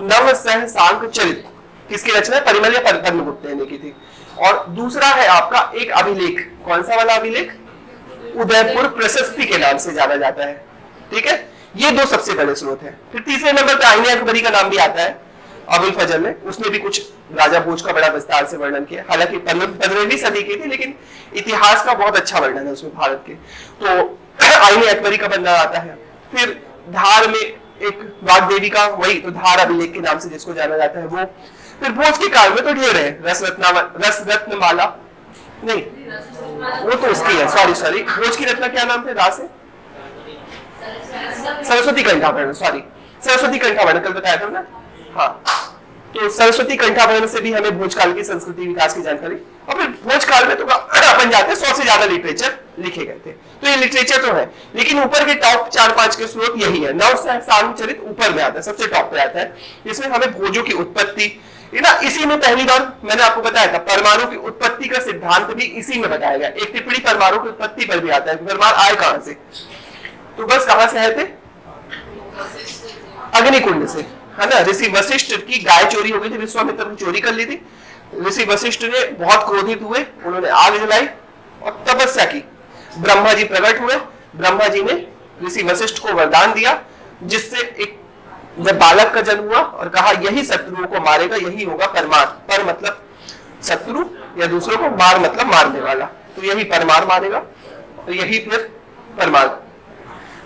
Speaker 1: नव सहसांक चरित, किसकी रचना है? परिमल या पद्मगुप्त ने की थी। और दूसरा है आपका एक अभिलेख। कौन सा वाला अभिलेख? उदयपुर प्रशस्ति के नाम से जाना जाता है। ठीक है। ये 2 सबसे बड़े स्रोत हैं। फिर तीसरे नंबर पर आईने अकबरी का नाम भी आता है, अबुल फजल ने। उसने भी कुछ राजा भोज का बड़ा विस्तार से वर्णन किया। हालांकि 15वीं सदी की थी, लेकिन इतिहास का बहुत अच्छा वर्णन है उसमें भारत के। तो आईने अकबरी का बनना आता है। फिर धार में एक वाग्देवी का, वही तो धार अभिलेख के नाम से जिसको जाना जाता है, वो। फिर भोज के काल में तो ढेर है, रसरत्नमाला नहीं, वो तो उसकी है, सॉरी भोज की रत्ना क्या नाम थे? रास है सरस्वती कंठाभरण, सॉरी सरस्वती कंठाभरण कल बताया था ना। हाँ, तो सरस्वती कंठाभरण से भी हमें भोजकाल की संस्कृति विकास की जानकारी। और फिर भोजकाल में तो अपन जाते 100 से ज्यादा लिटरेचर लिखे गए थे। तो ये लिटरेचर तो है, लेकिन ऊपर के टॉप 4-5 के स्रोत यही है। नव सहसांक चरित ऊपर में आता है, सबसे टॉप पे आता है। इसमें हमें भोजों की उत्पत्ति ना, इसी में पहली बार मैंने आपको बताया था, परमाणु की उत्पत्ति का सिद्धांत भी इसी में बताया गया। एक टिप्पणी परमाणु की उत्पत्ति पर भी आता है, परमार आए कहां से? तो बस कहां से आए थे? अग्निकुंड से, है ना। ऋषि वशिष्ठ की गाय चोरी हो गई थी, विश्वामित्र ने चोरी कर ली थी। ऋषि वशिष्ठ ने बहुत क्रोधित हुए, उन्होंने आग जलाई और तपस्या की। ब्रह्मा जी प्रकट हुए, ब्रह्मा जी ने ऋषि वशिष्ठ को वरदान दिया, जिससे एक जब बालक का जन्म हुआ और कहा यही शत्रुओं को मारेगा, यही होगा परमार। पर मतलब शत्रु या दूसरों को, मार मतलब मारने वाला, तो यही परमार मारेगा, तो यही फिर परमार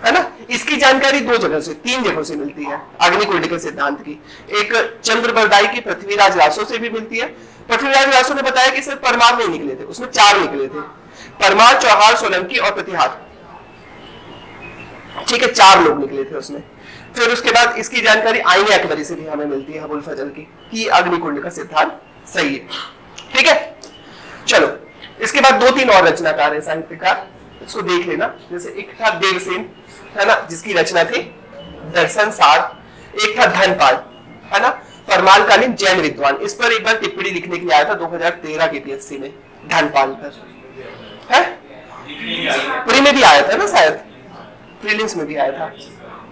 Speaker 1: है ना। इसकी जानकारी दो जगह से, तीन जगहों से मिलती है अग्निकुंड के सिद्धांत की। एक चंद्रबरदाई की पृथ्वीराज रासो से भी मिलती है। पृथ्वीराज रासो ने बताया कि सिर्फ परमार नहीं निकले थे, उसमें 4 निकले थे, परमार, चौहार, सोलंकी और प्रतिहार। ठीक है, 4 लोग निकले थे उसमें। फिर उसके बाद इसकी जानकारी आईने अकबरी से भी हमें मिलती है, अबुल फजल की, कि अग्निकुंड का सिद्धांत सही है। ठीक है, चलो इसके बाद 2-3 और रचनाकार है साहित्यकार, इसको देख लेना। जैसे एक था देवसेन, है ना, जिसकी रचना थी दर्शन सार। एक था धनपाल, है ना, परमालकालीन जैन विद्वान। इस पर एक बार टिप्पणी लिखने के लिए आया था 2013 के पीएससी में, धनपाल पर है, प्री में भी आया था ना शायद, प्रीलिम्स में भी आया था।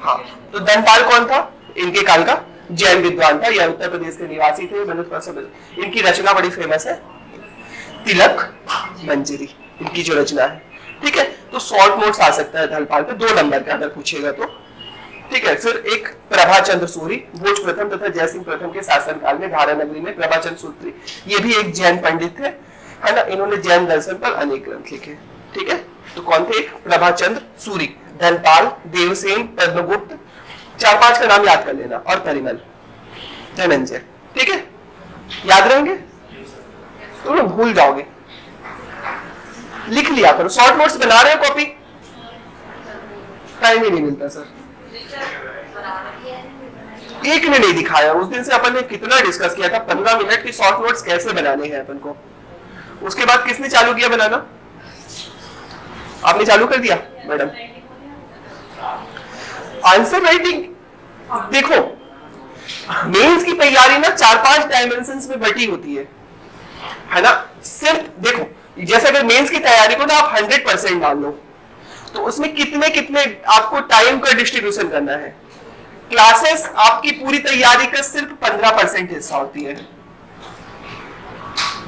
Speaker 1: हाँ, तो धनपाल कौन था? इनके काल का जैन विद्वान था, यह उत्तर प्रदेश के निवासी थे। इनकी रचना बड़ी फेमस है, तिलक मंजरी, इनकी जो रचना है। ठीक है, तो शॉर्ट नोट्स आ सकता है धनपाल पे 2 नंबर का अगर पूछेगा तो। ठीक है, फिर एक प्रभाचंद्र सूरी, भोज प्रथम तथा जयसिंह प्रथम के शासनकाल में धारा नगरी में प्रभाचंद्र सूत्री, ये भी एक जैन पंडित थे, है ना। इन्होंने जैन दर्शन पर अनेक ग्रंथ लिखे। ठीक है, तो कौन थे? एक प्रभाचंद्र सूरी, धनपाल, देवसेन, पद्मगुप्त, 4-5 का नाम याद कर लेना, और परिमल, धनंजय। ठीक है, याद रहेंगे तो भूल जाओगे, लिख लिया करो। शॉर्ट नोट्स बना रहे हो कॉपी? टाइम ही नहीं मिलता सर, एक ने नहीं दिखाया। उस दिन से अपन ने कितना डिस्कस किया था, 15 मिनट की शॉर्ट नोट्स कैसे बनाने हैं अपन को। उसके बाद किसने चालू किया बनाना? आपने चालू कर दिया मैडम? आंसर राइटिंग देखो, मेंस की तैयारी ना 4-5 डायमेंशंस में बटी होती है ना। सिर्फ देखो, जैसे अगर मेंस की तैयारी को ना आप 100% मान लो, तो उसमें कितने कितने आपको टाइम का डिस्ट्रीब्यूशन करना है। क्लासेस आपकी पूरी तैयारी का सिर्फ 15% हिस्सा होती है,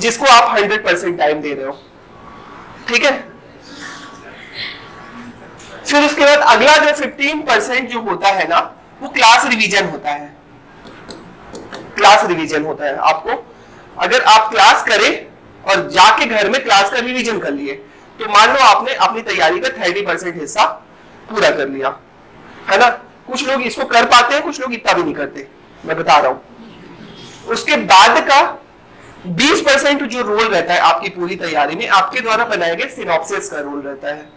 Speaker 1: जिसको आप 100% टाइम दे रहे हो। ठीक है, फिर उसके बाद अगला जो 15% जो होता है ना, वो क्लास रिवीजन होता है। क्लास रिवीजन होता है आपको, अगर आप क्लास करें और जाके घर में क्लास का रिवीजन कर लिए, तो मान लो आपने अपनी तैयारी का 30% हिस्सा पूरा कर लिया, है ना। कुछ लोग इसको कर पाते हैं, कुछ लोग इतना भी नहीं करते, मैं बता रहा हूं। उसके बाद का 20% जो रोल रहता है आपकी पूरी तैयारी में, आपके द्वारा बनाए गए सिनॉप्सिस का रोल रहता है।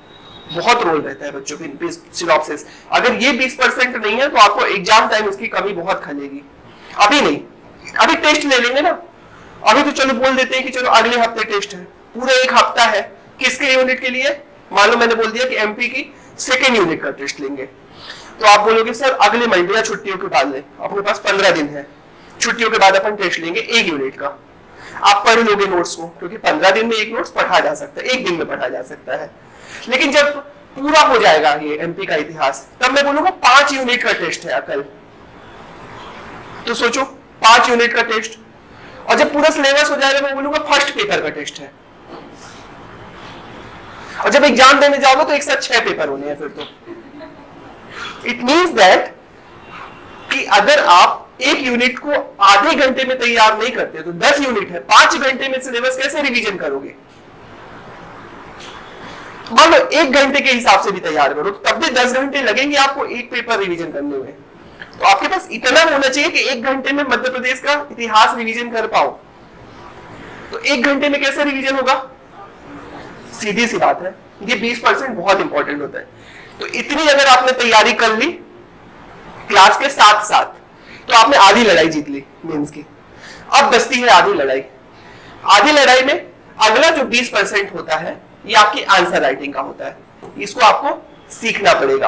Speaker 1: बहुत रोल रहता है बच्चों की सिनॉप्सिस। अगर ये 20% नहीं है तो आपको एग्जाम टाइम उसकी कमी बहुत खलेगी। अभी नहीं, अभी टेस्ट ले लेंगे ना, अभी तो चलो बोल देते हैं कि चलो अगले हफ्ते टेस्ट है, पूरा 1 हफ्ता है। किसके यूनिट के लिए? मान लो मैंने बोल दिया कि एमपी की 2nd यूनिट का टेस्ट लेंगे, तो आप बोलोगे सर अगले महीने या छुट्टियों के बाद लें, अपने पास 15 दिन है, छुट्टियों के बाद अपन टेस्ट लेंगे 1 यूनिट का। आप पढ़ लोगे नोट्स को, क्योंकि 15 दिन में 1 नोट्स पढ़ा जा सकता है, 1 दिन में पढ़ा जा सकता है। लेकिन जब पूरा हो जाएगा ये एमपी का इतिहास, तब मैं बोलूंगा 5 यूनिट का टेस्ट है कल। तो सोचो 5 यूनिट का टेस्ट, और जब पूरा सिलेबस हो जाएगा मैं बोलूंगा फर्स्ट पेपर का टेस्ट है। और जब एग्जाम देने जाओगे तो एक साथ 6 पेपर होने हैं फिर तो। इट मींस दैट कि अगर आप 1 यूनिट को आधे घंटे में तैयार नहीं करते तो 10 यूनिट है, 5 घंटे में सिलेबस कैसे रिवीजन करोगे? मान लो 1 घंटे के हिसाब से भी तैयार करो, तब भी 10 घंटे लगेंगे आपको एक पेपर रिवीजन करने में। तो आपके पास इतना होना चाहिए कि 1 घंटे में मध्य प्रदेश का इतिहास रिवीजन कर पाओ। तो 1 घंटे में कैसे रिवीजन होगा? सीधी सी बात है, ये 20% बहुत इंपॉर्टेंट होता है। तो इतनी अगर आपने तैयारी कर ली क्लास के साथ साथ, तो आपने आधी लड़ाई जीत ली मेंस की। अब बचती है आधी लड़ाई। आधी लड़ाई में अगला जो 20% होता है, ये आपकी आंसर राइटिंग का होता है। इसको आपको सीखना पड़ेगा।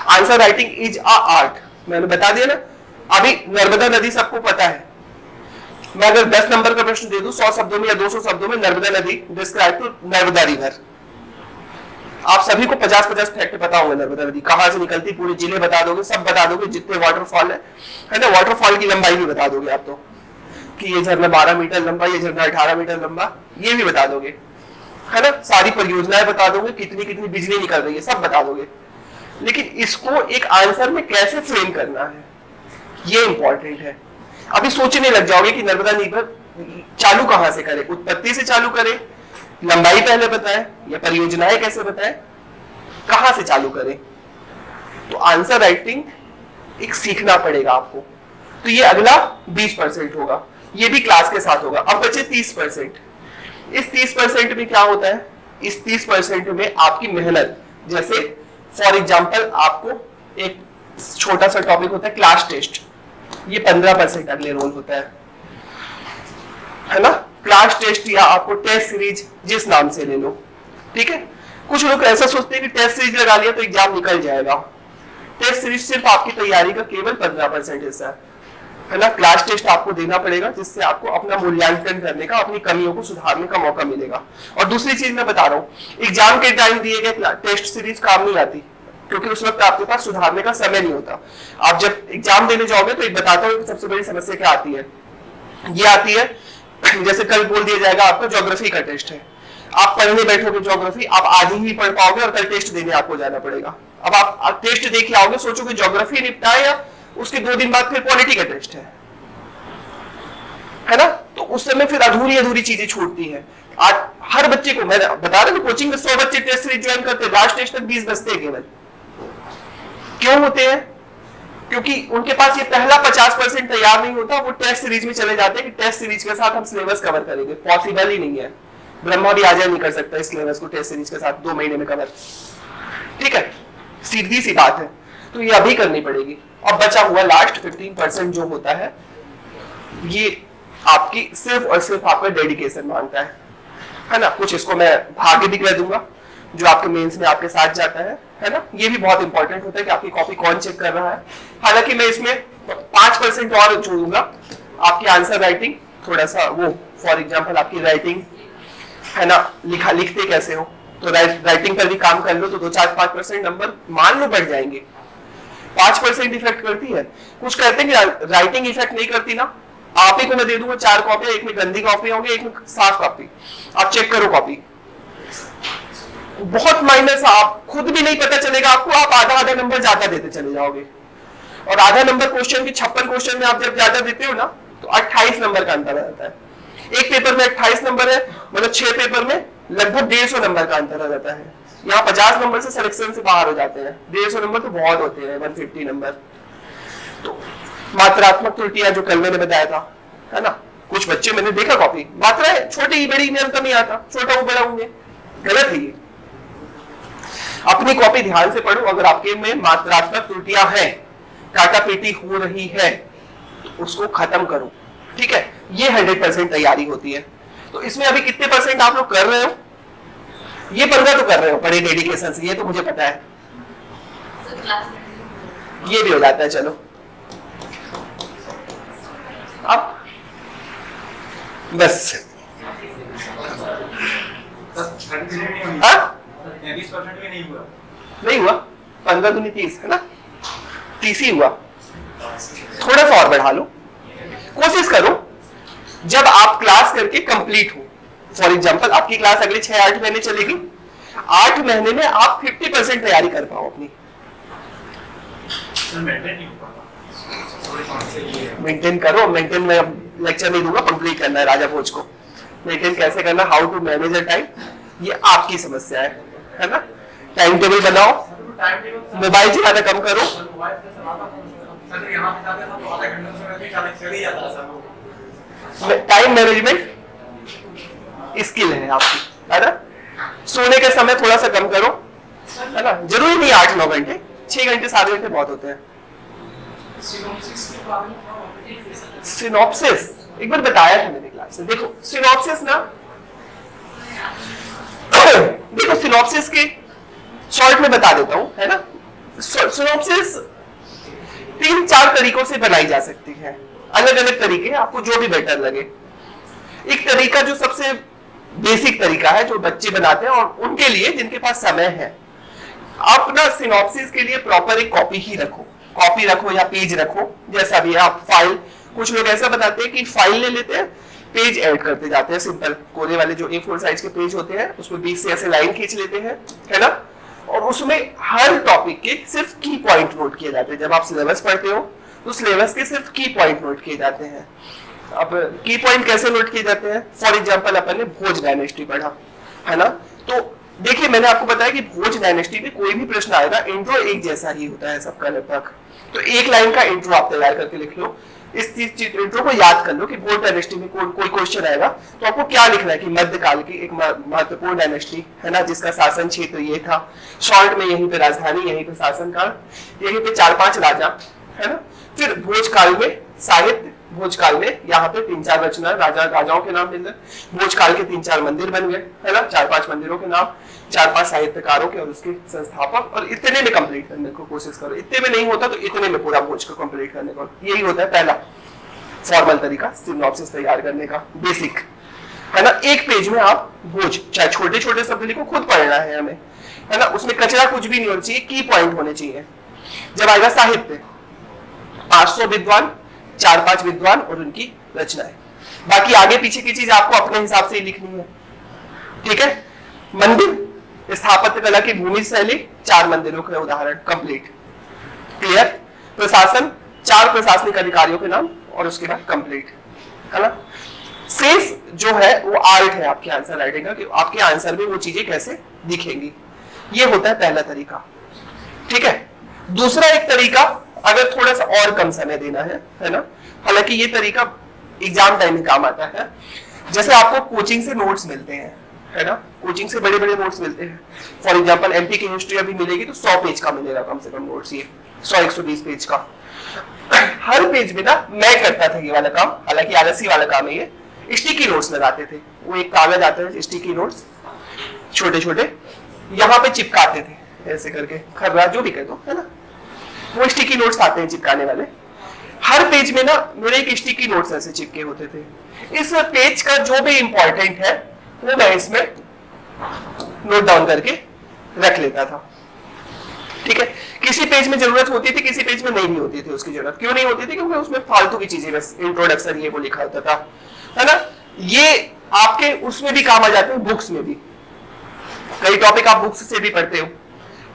Speaker 1: Answer writing is a art, मैंने बता दिया ना। अभी नर्मदा नदी सबको पता है, मैं अगर 10 नंबर का प्रश्न दे दूं 100 शब्दों में या 200 शब्दों में, नर्मदा नदी डिस्क्राइब टू नर्मदा रिवर, आप सभी को 50-50 फैक्ट पता होंगे। नर्मदा नदी कहां से निकलती, पूरे जिले बता दोगे, सब बता दोगे, जितने वाटरफॉल है ना, वाटरफॉल की लंबाई भी बता दोगे आप, तो कि ये झरना 12 मीटर लंबा, ये झरना 18 मीटर लंबा, ये भी बता दोगे, है ना। सारी परियोजनाएं बता दोगे, कितनी कितनी बिजली निकल रही है, सब बता दोगे। लेकिन इसको एक आंसर में कैसे फ्रेम करना है ये इंपॉर्टेंट है। अभी सोचने लग जाओगे कि नर्मदा नीगर चालू कहां से करें, उत्पत्ति से चालू करें, लंबाई पहले बताएं, या परियोजनाएं कैसे बताएं, कहां से चालू करें। तो आंसर राइटिंग एक सीखना पड़ेगा आपको। तो ये अगला 20% होगा, ये भी क्लास के साथ होगा। अब बचे 30%। इस 30% में क्या होता है, इस 30% में आपकी मेहनत, जैसे फॉर एग्जांपल आपको एक छोटा सा टॉपिक होता है क्लास टेस्ट, ये 15% अगले रोल होता है ना। क्लास टेस्ट या आपको टेस्ट सीरीज जिस नाम से ले लो, ठीक है। कुछ लोग ऐसा सोचते हैं कि टेस्ट सीरीज लगा लिया तो एग्जाम निकल जाएगा। टेस्ट सीरीज सिर्फ आपकी तैयारी का केवल 15% हिस्सा है ना। क्लास टेस्ट आपको देना पड़ेगा, जिससे आपको अपना मूल्यांकन करने का, अपनी कमियों को सुधारने का मौका मिलेगा। और दूसरी चीज मैं बता रहा हूँ, एग्जाम के टाइम दिए गए टेस्ट सीरीज काम नहीं आती, क्योंकि उस वक्त आपके पास सुधारने का समय नहीं होता। आप जब एग्जाम देने जाओगे तो एक बताता हूँ सबसे बड़ी समस्या क्या आती है। ये आती है, जैसे कल बोल दिया जाएगा आपका ज्योग्राफी का टेस्ट है, आप पढ़ने बैठोगे ज्योग्राफी, आप आधी ही पढ़ पाओगे और कल टेस्ट देने आपको जाना पड़ेगा। अब आप टेस्ट देख के आओगे, सोचोगे ज्योग्राफी निपटाए, या उसके 2 दिन बाद फिर पॉलिटी का टेस्ट है ना। तो उस समय फिर अधूरी चीजें छूटती है। आज हर बच्चे को मैं बता रहा हूँ, कोचिंग में 100 बच्चे टेस्ट सीरीज ज्वाइन करते हैं, लास्ट टेस्ट तक 20 बचते हैं केवल। क्यों होते हैं? क्योंकि उनके पास ये पहला 50% तैयार नहीं होता, वो टेस्ट सीरीज में चले जाते हैं कि टेस्ट सीरीज के साथ हम सिलेबस कवर करेंगे। पॉसिबल ही नहीं है, ब्रह्मा भी आजा नहीं कर सकता इस सिलेबस को टेस्ट सीरीज के साथ 2 महीने में कवर, ठीक है, सीधी सी बात है। तो ये अभी करनी पड़ेगी। अब बचा हुआ लास्ट 15% जो होता है, ये आपकी सिर्फ और सिर्फ आपका डेडिकेशन मांगता है ना। कुछ इसको मैं भाग्य भी कह दूंगा, जो आपके मेंस में आपके साथ जाता है ना। ये भी बहुत इंपॉर्टेंट होता है कि आपकी कॉपी कौन चेक कर रहा है। हालांकि मैं इसमें 5% और जोड़ूंगा, आपकी आंसर राइटिंग, थोड़ा सा वो फॉर एग्जांपल आपकी राइटिंग है ना, लिखते कैसे हो, तो राइटिंग पर भी काम कर लो तो 2-4-5% नंबर मान लो बढ़ जाएंगे। 5% इफेक्ट करती है। कुछ कहते हैं कि राइटिंग इफेक्ट नहीं करती ना, आप ही को मैं दे दूंगा 4 कॉपी, एक में गंदी कॉपी होंगी, एक में साफ कॉपी, आप चेक करो कॉपी, बहुत माइनस, आप खुद भी नहीं पता चलेगा आपको, आप आधा नंबर ज्यादा देते चले जाओगे। और आधा नंबर क्वेश्चन की 56 क्वेश्चन में आप जब ज्यादा देते हो ना, तो 28 नंबर का अंतर आ जाता है। एक पेपर में 28 नंबर है, मतलब 6 पेपर में लगभग 150 नंबर का अंतर आ जाता है। यहाँ 50 नंबर से सिलेक्शन से बाहर हो जाते हैं, 150 नंबर तो बहुत होते हैं, 150 नंबर। तो मात्रात्मक त्रुटियां जो कल मैंने बताया था, है ना, कुछ बच्चे मैंने देखा कॉपी मात्रा छोटी बड़ी में अंतर नहीं आता, छोटा वो बड़ा होंगे, गलत है ये। अपनी कॉपी ध्यान से पढ़ो, अगर आपके में मात्रात्मक त्रुटियां हैं, काटा पीटी हो रही है, तो उसको खत्म करो, ठीक है। ये 100% तैयारी होती है। तो इसमें अभी कितने % आप लोग कर रहे हो? ये 15 तो कर रहे हो बड़े डेडिकेशन से, ये तो मुझे पता है, ये भी हो जाता है। चलो अब बस नहीं हुआ, 15 दूनी 30 है ना, 30 ही हुआ। थोड़ा सा और बढ़ा लो, कोशिश करो जब आप क्लास करके कंप्लीट हो। फॉर एग्जांपल आपकी क्लास अगले 6-8 महीने चलेगी, 8 महीने में आप 50% तैयारी कर पाओ अपनी। मेंटेन करो, मेंटेन में लेक्चर नहीं दूंगा, कंप्लीट करना है राजा भोज को। मेंटेन कैसे करना, how to manage a time, ये आपकी समस्या है ना। टाइम टेबल बनाओ, मोबाइल चलाना कम करो। टाइम मैनेजमेंट स्किल है आपकी, है ना। सोने के समय थोड़ा सा कम करो, है ना। जरूरी नहीं 8-9 घंटे, 6 घंटे 7 घंटे बहुत होते हैं। सिनॉप्सिस एक बार बताया था मैंने क्लास में। देखो सिनॉप्सिस ना, देखो सिनॉप्सिस के शॉर्ट में बता देता हूं, है ना। सिनॉप्सिस 3-4 तरीकों से बनाई जा सकती है, अलग अलग तरीके, आपको जो भी बेटर लगे। एक तरीका जो सबसे बेसिक तरीका है, जो बच्चे बनाते हैं और उनके लिए जिनके पास समय है, आप ना सिनॉप्सिस के लिए प्रॉपर एक कॉपी ही रखो, कॉपी रखो या पेज रखो, जैसा भी आप फाइल। कुछ लोग ऐसा बताते हैं कि फाइल ले लेते हैं, पेज ऐड करते जाते हैं, सिंपल कोरे वाले जो A4 साइज के पेज होते हैं, उसमें बीच से ऐसे लाइन खींच लेते हैं, है ना। और उसमें हर टॉपिक के सिर्फ की पॉइंट नोट किए जाते हैं। जब आप सिलेबस पढ़ते हो तो सिलेबस के सिर्फ की पॉइंट नोट किए जाते हैं। अब की पॉइंट कैसे नोट किए जाते हैं? फॉर एग्जांपल अपन ने भोज डायनेस्टी पढ़ा है ना, तो देखिए मैंने आपको बताया कि भोज डायनेस्टी में कोई भी प्रश्न आएगा इंट्रो एक जैसा ही होता है सबका लगभग, तो एक लाइन का इंट्रो आप तैयार करके लिख लो। इस इंट्रो को याद कर लो कि भोज डायनेस्टी में कोई क्वेश्चन आएगा तो आपको क्या लिखना है कि मध्यकाल की एक महत्वपूर्ण डायनेस्टी है ना, जिसका शासन क्षेत्र ये था, शॉर्ट में यहीं पे राजधानी, यहीं पे शासनकाल, यहीं पे 4-5 राजा है ना। फिर भोज काल में साहित्य, भोज काल में यहाँ पे 3-4 रचना राजाओं के नाम मिल गए, भोज काल के 3-4 मंदिर बन गए है ना, 4-5 मंदिरों के नाम, 4-5 साहित्यकारों के और उसके संस्थापक, और इतने में कंप्लीट करने को कोशिश करो। इतने में नहीं होता तो इतने में पूरा भोज को कंप्लीट करने को, यही होता है पहला फॉर्मल तरीका सिनॉप्सिस तैयार करने का, बेसिक है ना। एक पेज में आप भोज, चाहे छोटे छोटे शब्द लिखो, खुद पढ़ना है हमें है ना, उसमें कचरा कुछ भी नहीं होना चाहिए, की पॉइंट होने चाहिए। जब आएगा साहित्य, 500 विद्वान, 4-5 विद्वान और उनकी रचनाएं, बाकी आगे पीछे की चीज आपको अपने हिसाब से ही लिखनी है, ठीक है। मंदिर, स्थापत्य कला की भूमि शैली, 4 मंदिरों के उदाहरण, कंप्लीट, क्लियर। प्रशासन, 4 प्रशासनिक अधिकारियों के नाम और उसके बाद कंप्लीट है ना। शेष जो है वो आर्ट है आपके आंसर राइटिंग का, कि आपके आंसर में वो चीजें कैसे दिखेंगी। ये होता है पहला तरीका, ठीक है। दूसरा एक तरीका, अगर थोड़ा सा और कम समय देना है ना, हालांकि ये तरीका एग्जाम टाइम में काम आता है। जैसे आपको कोचिंग से नोट्स मिलते हैं है ना, कोचिंग से बड़े बड़े नोट्स मिलते हैं। फॉर एग्जांपल एमपी की हिस्ट्री अभी मिलेगी तो 100 पेज का मिलेगा कम से कम नोट्स, ये 100-120 पेज का। हर पेज में ना मैं करता था ये वाला काम, हालांकि आलसी वाला काम है ये, स्टिकी नोट्स लगाते थे। वो एक कागज आता है स्टिकी नोट्स, छोटे छोटे, यहाँ पे चिपकाते थे ऐसे करके, खर्रा जो भी कह दो है ना, वो स्टिकी नोट्स आते हैं चिपकाने वाले। हर पेज में ना मेरे एक स्टिकी नोट्स ऐसे चिपके होते थे। इस पेज का जो भी इंपॉर्टेंट है वो मैं इसमें नोट डाउन करके रख लेता था, ठीक है। किसी पेज में जरूरत होती थी, किसी पेज में नहीं भी होती थी उसकी जरूरत। क्यों नहीं होती थी? क्योंकि उसमें फालतू की चीजें, बस इंट्रोडक्शन ये वो लिखा होता था है ना। ये आपके उसमें भी काम आ जाते हैं, बुक्स में भी, कई टॉपिक आप बुक्स से भी पढ़ते हो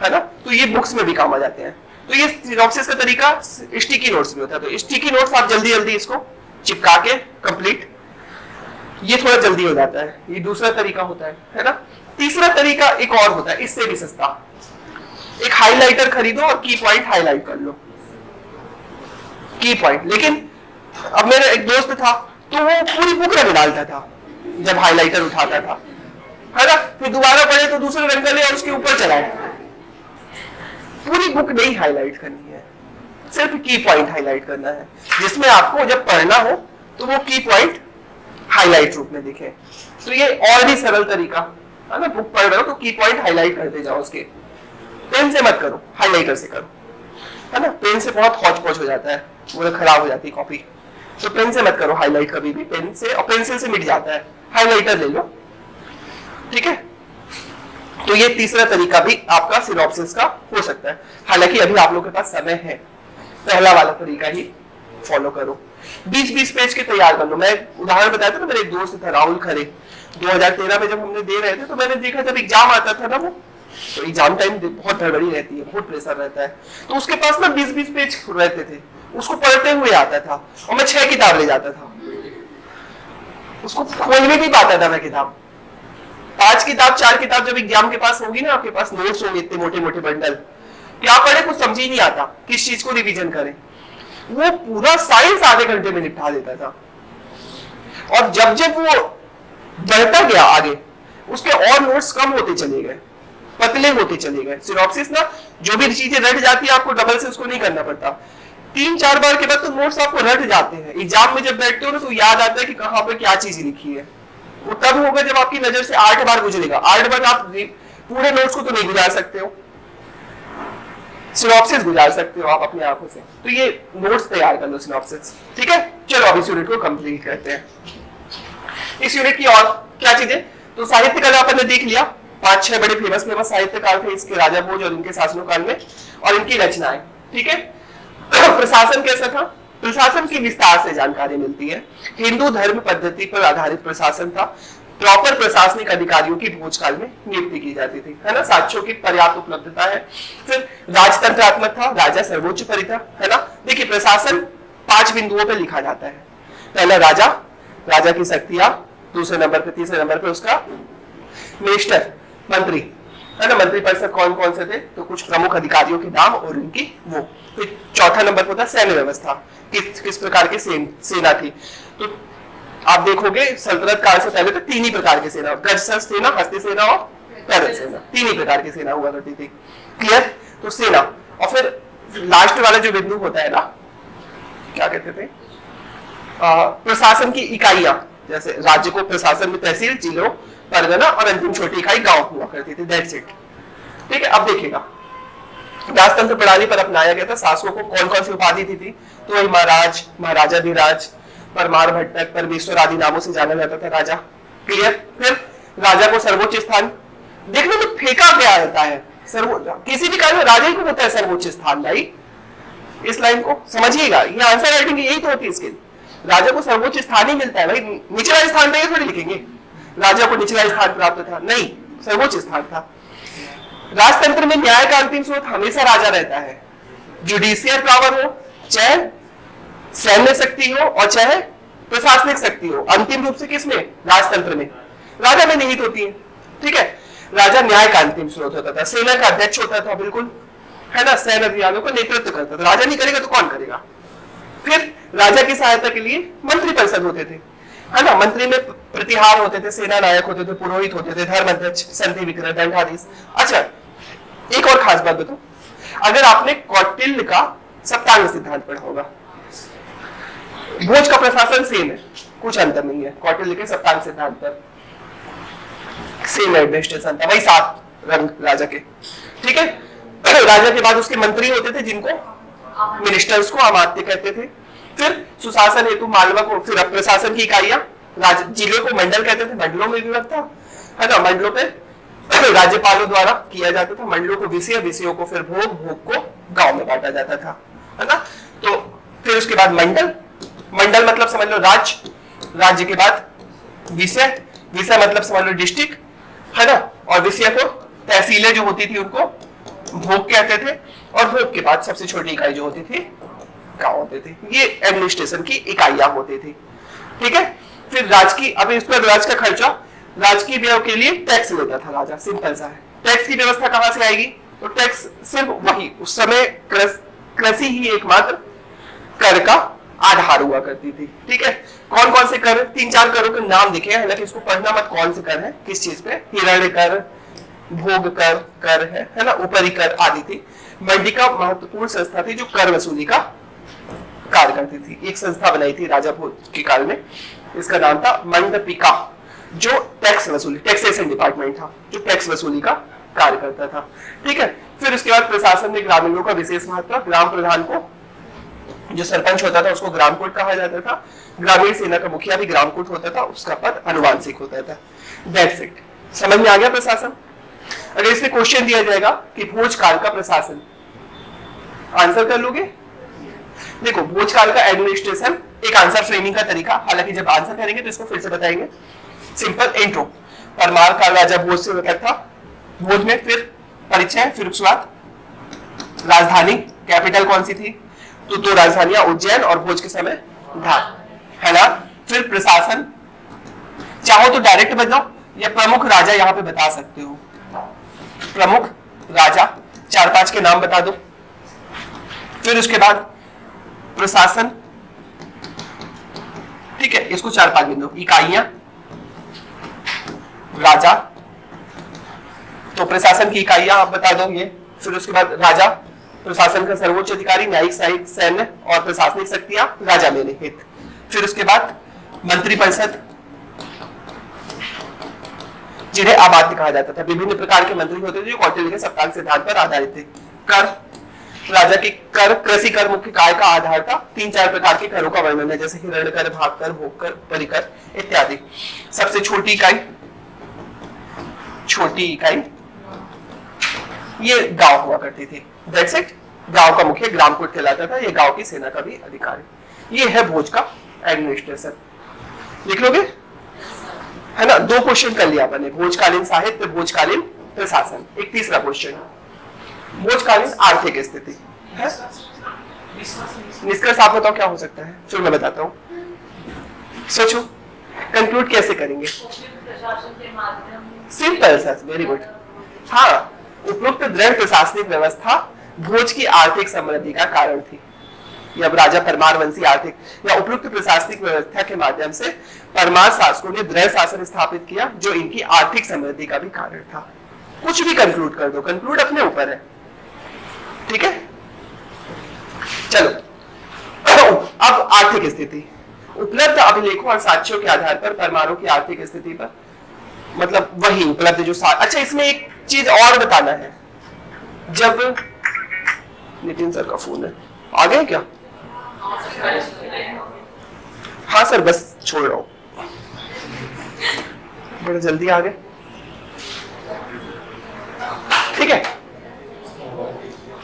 Speaker 1: है ना, तो ये बुक्स में भी काम आ जाते हैं। तो ये सिनॉप्सिस का तरीका स्टिकी नोट्स में होता है, तो स्टिकी नोट्स आप जल्दी जल्दी इसको चिपका के कंप्लीट, ये थोड़ा जल्दी हो जाता है। ये दूसरा तरीका होता है ना। तीसरा तरीका एक और होता है, इससे भी सस्ता, एक हाइलाइटर खरीदो और की पॉइंट हाईलाइट कर लो, की पॉइंट। लेकिन अब मेरा एक दोस्त था तो वो पूरी बुक रंग डालता था जब हाइलाइटर उठाता था है ना, फिर दोबारा पढ़े तो दूसरे रंग ले और उसके ऊपर चलाए। पूरी बुक नहीं हाईलाइट करनी है, सिर्फ की पॉइंट हाईलाइट करना है, जिसमें आपको जब पढ़ना हो तो वो की पॉइंट हाईलाइट रूप में दिखे। तो ये और भी सरल तरीका है ना, बुक पढ़ रहे हो तो की पॉइंट हाईलाइट करते जाओ उसके, पेन से मत करो, हाईलाइटर से करो है ना। पेन से बहुत हौच पौच हो जाता है, वो खराब हो जाती है कॉपी, तो पेन से मत करो हाईलाइट कभी भी, पेन से और पेंसिल से मिट जाता है, हाईलाइटर ले लो, ठीक है। तो ये तीसरा तरीका भी आपका सिनॉप्सिस का हो सकता है, हालांकि अभी आप लोगों के पास समय है, पहला वाला तरीका ही फॉलो करो। 20-20 पेज के तैयार कर लो। मैं उदाहरण बताया था ना, मेरे एक दोस्त था राहुल खरे, 2013 में जब हमने दे रहे थे तो मैंने देखा जब एग्जाम आता था ना, वो तो एग्जाम टाइम बहुत हड़बड़ी रहती है, बहुत प्रेशर रहता है, तो उसके पास ना 20-20 पेज रहते थे, उसको पढ़ते हुए आता था और मैं 6 किताब ले जाता था, उसको खोल भी नहीं पाता था मैं किताब। 5 किताब 4 किताब जब एग्जाम के पास होगी ना, आपके पास नोट्स होंगे इतने मोटे मोटे बंडल, क्या पढ़े कुछ समझ ही नहीं आता, किस चीज को रिवीजन करें। वो पूरा साइंस आधे घंटे में निपटा देता था, और जब जब वो बढ़ता गया आगे, उसके और नोट्स कम होते चले गए, पतले होते चले गए। सिनॉप्सिस ना जो भी चीजें रट जाती है आपको डबल से उसको नहीं करना पड़ता, 3-4 बार के बाद तो नोट्स आपको रट जाते हैं। एग्जाम में जब बैठते हो ना तो याद आता है कि कहां पे क्या चीज लिखी है। वो तब होगा जब आपकी नजर से 8 बार गुजरेगा, 8 बार आप पूरे नोट्स को तो नहीं गुजार सकते हो, सिनॉप्सिस गुजार सकते हो आप अपनी आंखों से। तो ये नोट्स तैयार कर लो सिनॉप्सिस, ठीक है। चलो अब इस यूनिट को कंप्लीट करते हैं। इस यूनिट की और क्या चीजें, तो साहित्य कला अपन ने देख लिया, 5-6 बड़े फेमस साहित्यकार थे इसके, राजा भोज और इनके शासनों काल में, और इनकी रचनाएं, ठीक है। प्रशासन कैसा था, प्रशासन की विस्तार से जानकारी मिलती है। हिंदू धर्म पद्धति पर आधारित प्रशासन था, प्रॉपर प्रशासनिक अधिकारियों की भोजकाल में नियुक्ति की जाती थी, है ना। साक्ष्यों की पर्याप्त उपलब्धता है। फिर राजतंत्रात्मक था, राजा सर्वोच्च परि था, है ना। देखिए प्रशासन 5 बिंदुओं पर लिखा जाता है। पहला राजा, राजा की शक्तियां, दूसरे नंबर पे, तीसरे नंबर पे उसका मिनिस्टर, मंत्री, है ना। मंत्री परिषद कौन कौन से थे, तो कुछ प्रमुख अधिकारियों के नाम और उनकी वो। फिर चौथा नंबर पर था सैन्य व्यवस्था, किस प्रकार की सेना थी। तो आप देखोगे सल्तनत काल से पहले तो 3 ही प्रकार की सेना, गज सेना, हस्ती सेना और पैदल सेना, 3 ही प्रकार की सेना हुआ करती थी। क्लियर। तो सेना, और फिर लास्ट वाला जो बिंदु होता है ना, क्या कहते थे, प्रशासन की इकाइयां, जैसे राज्य को प्रशासन में तहसील, जिलों, परगना और अंतिम छोटी इकाई गांव हुआ करती थी। That's it. ठीक है। अब देखिएगा राजतंत्र प्रणाली पर अपनाया गया था। शासकों को कौन कौन सी उपाधि थी, तो वही महाराज, महाराजाधिराज, परमार भट्टक, परमेश्वर आदि नामों से जाना जाता था राजा। क्लियर। फिर राजा को सर्वोच्च स्थान, देखने तो फेंका गया रहता है, किसी भी कार्य में राजा ही को होता है सर्वोच्च स्थान। भाई इस लाइन को समझिएगा, ये आंसर राइटिंग यही तो होती है इसके। राजा को सर्वोच्च स्थान ही मिलता है भाई, निचला स्थान पे थोड़ी लिखेंगे राजा को निचला स्थान प्राप्त था, नहीं, सर्वोच्च स्थान था। राजतंत्र में न्याय का अंतिम स्रोत हमेशा राजा रहता है। जुडिशियल पावर हो, चाहे सैन्य शक्ति हो और चाहे प्रशासनिक शक्ति हो, अंतिम रूप से किसमें, राजतंत्र में, राजा में निहित होती है। ठीक है। राजा न्याय का अंतिम स्रोत होता था, सेना का अध्यक्ष होता था, बिल्कुल, है ना, सैन्य अभियानों का नेतृत्व करता था। राजा नहीं करेगा तो कौन करेगा। फिर राजा की सहायता के लिए मंत्री परिषद होते थे, है ना। मंत्री में प्रतिहार होते थे, सेना नायक होते थे, पुरोहित होते थे, धर्म अध्यक्ष, संधि विक्रय, दंडाधीश। अच्छा, एक और खास बात बताओ, अगर आपने कौटिल्य का सप्तांग सिद्धांत पढ़ा होगा, भोज का प्रशासन सेम है, कुछ अंतर नहीं है। कौटिल्य के सप्तांग सिद्धांत पर सेम एडमिनिस्ट्रेशन था, वही 7 रंग राजा के। ठीक है। राजा के बाद उसके मंत्री होते थे, जिनको मिनिस्टर्स को अमात्य कहते थे। फिर सुशासन हेतु मालवा को, फिर प्रशासन की इकाइयां, जिलों को मंडल कहते थे, मंडलों में विभक्त था, है ना। मंडलों पे राज्यपालों द्वारा किया जाता था। मंडलों को विषय, विषयों को फिर भोग, भोग को गांव में बांटा जाता था, है ना। तो फिर उसके बाद मंडल, मंडल मतलब समझ लो राज्य, राज्य के बाद विषय, विषय मतलब समझ लो डिस्ट्रिक्ट, है ना। और विषय को तहसीलें जो होती थी उनको भोग कहते थे, और भोग के बाद सबसे छोटी इकाई जो होती थी गांव होते थे। ये एडमिनिस्ट्रेशन की इकाइयां होती थी। ठीक है। फिर राज की, अब इस पर राज का खर्चा, राजकीय व्यय के लिए टैक्स लेता था राजा, सिंपल सा है। टैक्स की व्यवस्था कहां से आएगी, तो टैक्स सिर्फ वही, उस समय कृषि ही एकमात्र कर का आधार हुआ करती थी। ठीक है। कौन कौन से कर, 3-4 करों के नाम लिखे, हालांकि इसको पढ़ना मत कौन से कर है, किस चीज पे, हिरण्य कर, भोग कर, कर है ना, ऊपरी कर आदि थी। मंडिका महत्वपूर्ण संस्था थी जो कर वसूली का कार्य करती थी। एक संस्था बनाई थी राजा भोज के काल में, इसका नाम था मंडपिका, जो टैक्स वसूली, टैक्सेशन डिपार्टमेंट था, जो टैक्स वसूली का कार्य करता था। ठीक है। फिर उसके बाद प्रशासन में ग्रामीणों का विशेष महत्व, ग्राम प्रधान को, जो सरपंच होता था उसको ग्रामकोट कहा जाता था। ग्रामीण सेना का मुखिया भी ग्रामकोट होता था, उसका पद अनुवांशिक होता था। That's it. समझ में आ गया प्रशासन। अगर इसमें क्वेश्चन दिया जाएगा कि भोज काल का प्रशासन, आंसर कर लोगे। देखो भोज काल का एडमिनिस्ट्रेशन, एक आंसर फ्रेमिंग का तरीका, हालांकि जब आंसर करेंगे तो इसको फिर से बताएंगे। सिंपल इंट्रो, परमार काल राजा भोज से होता था, भोज में फिर परिचय, फिर उसके बाद राजधानी, कैपिटल कौन सी थी, तो 2 राजधानियां उज्जैन और भोज के समय धार, है ना। फिर प्रशासन, चाहो तो डायरेक्ट बताओ या प्रमुख राजा यहां पे बता सकते हो, प्रमुख राजा 4-5 के नाम बता दो। फिर उसके बाद प्रशासन, ठीक है, इसको 4-5 बिंदु, इकाइयां, राजा, तो प्रशासन की इकाइयां आप बता दो ये। फिर उसके बाद राजा, प्रशासन का सर्वोच्च अधिकारी, न्यायिक, सहायक, सैन्य और प्रशासनिक शक्तियां राजा में निहित। फिर उसके बाद मंत्री परिषद, जिन्हें अमात्य कहा जाता था। विभिन्न प्रकार के मंत्री होते थे जो कौटिल्य के सप्तांग सिद्धांत पर आधारित थे। कर, राजा के कर, कृषि कर मुख्य काय का आधार था। 3-4 प्रकार के करों का वर्णन है, जैसे हिरण्य कर, भाग कर, भोग कर, परिकर इत्यादि। सबसे छोटी इकाई, छोटी इकाई ये गांव हुआ करती थी। That's it. गांव का मुखिया ग्रामकोट कहलाता था, ये गांव की सेना का भी अधिकारी। ये है भोज का एडमिनिस्ट्रेशन। लिख लोगे? है ना। 2 क्वेश्चन कर लिया मैंने, भोजकालीन साहित्य, भोजकालीन प्रशासन। एक तीसरा क्वेश्चन, भोजकालीन आर्थिक स्थिति है। निष्कर्ष आप बताओ क्या हो सकता है, फिर मैं बताता हूं। सोचो कंक्लूड कैसे करेंगे। Simple sir, very good. हाँ, उपरोक्त दृढ़ प्रशासनिक व्यवस्था भोज की आर्थिक समृद्धि का कारण थी। जब राजा परमार वंशी आर्थिक या उपयुक्त प्रशासनिक व्यवस्था के माध्यम से परमार शासकों ने दृढ़ शासन स्थापित किया, जो इनकी आर्थिक समृद्धि का भी कारण था। कुछ भी कंक्लूड कर दो, कंक्लूड अपने ऊपर है, ठीक है। चलो अब आर्थिक स्थिति। उपलब्ध अभिलेखों और साक्ष्यों के आधार पर परमारों की आर्थिक स्थिति पर, मतलब वही उपलब्ध जो अच्छा, इसमें एक चीज और बताना है। जब नितिन सर का फोन है, आ गए क्या? हाँ सर, बस छोड़ रहा हूं, बड़ा जल्दी आ गए, ठीक है।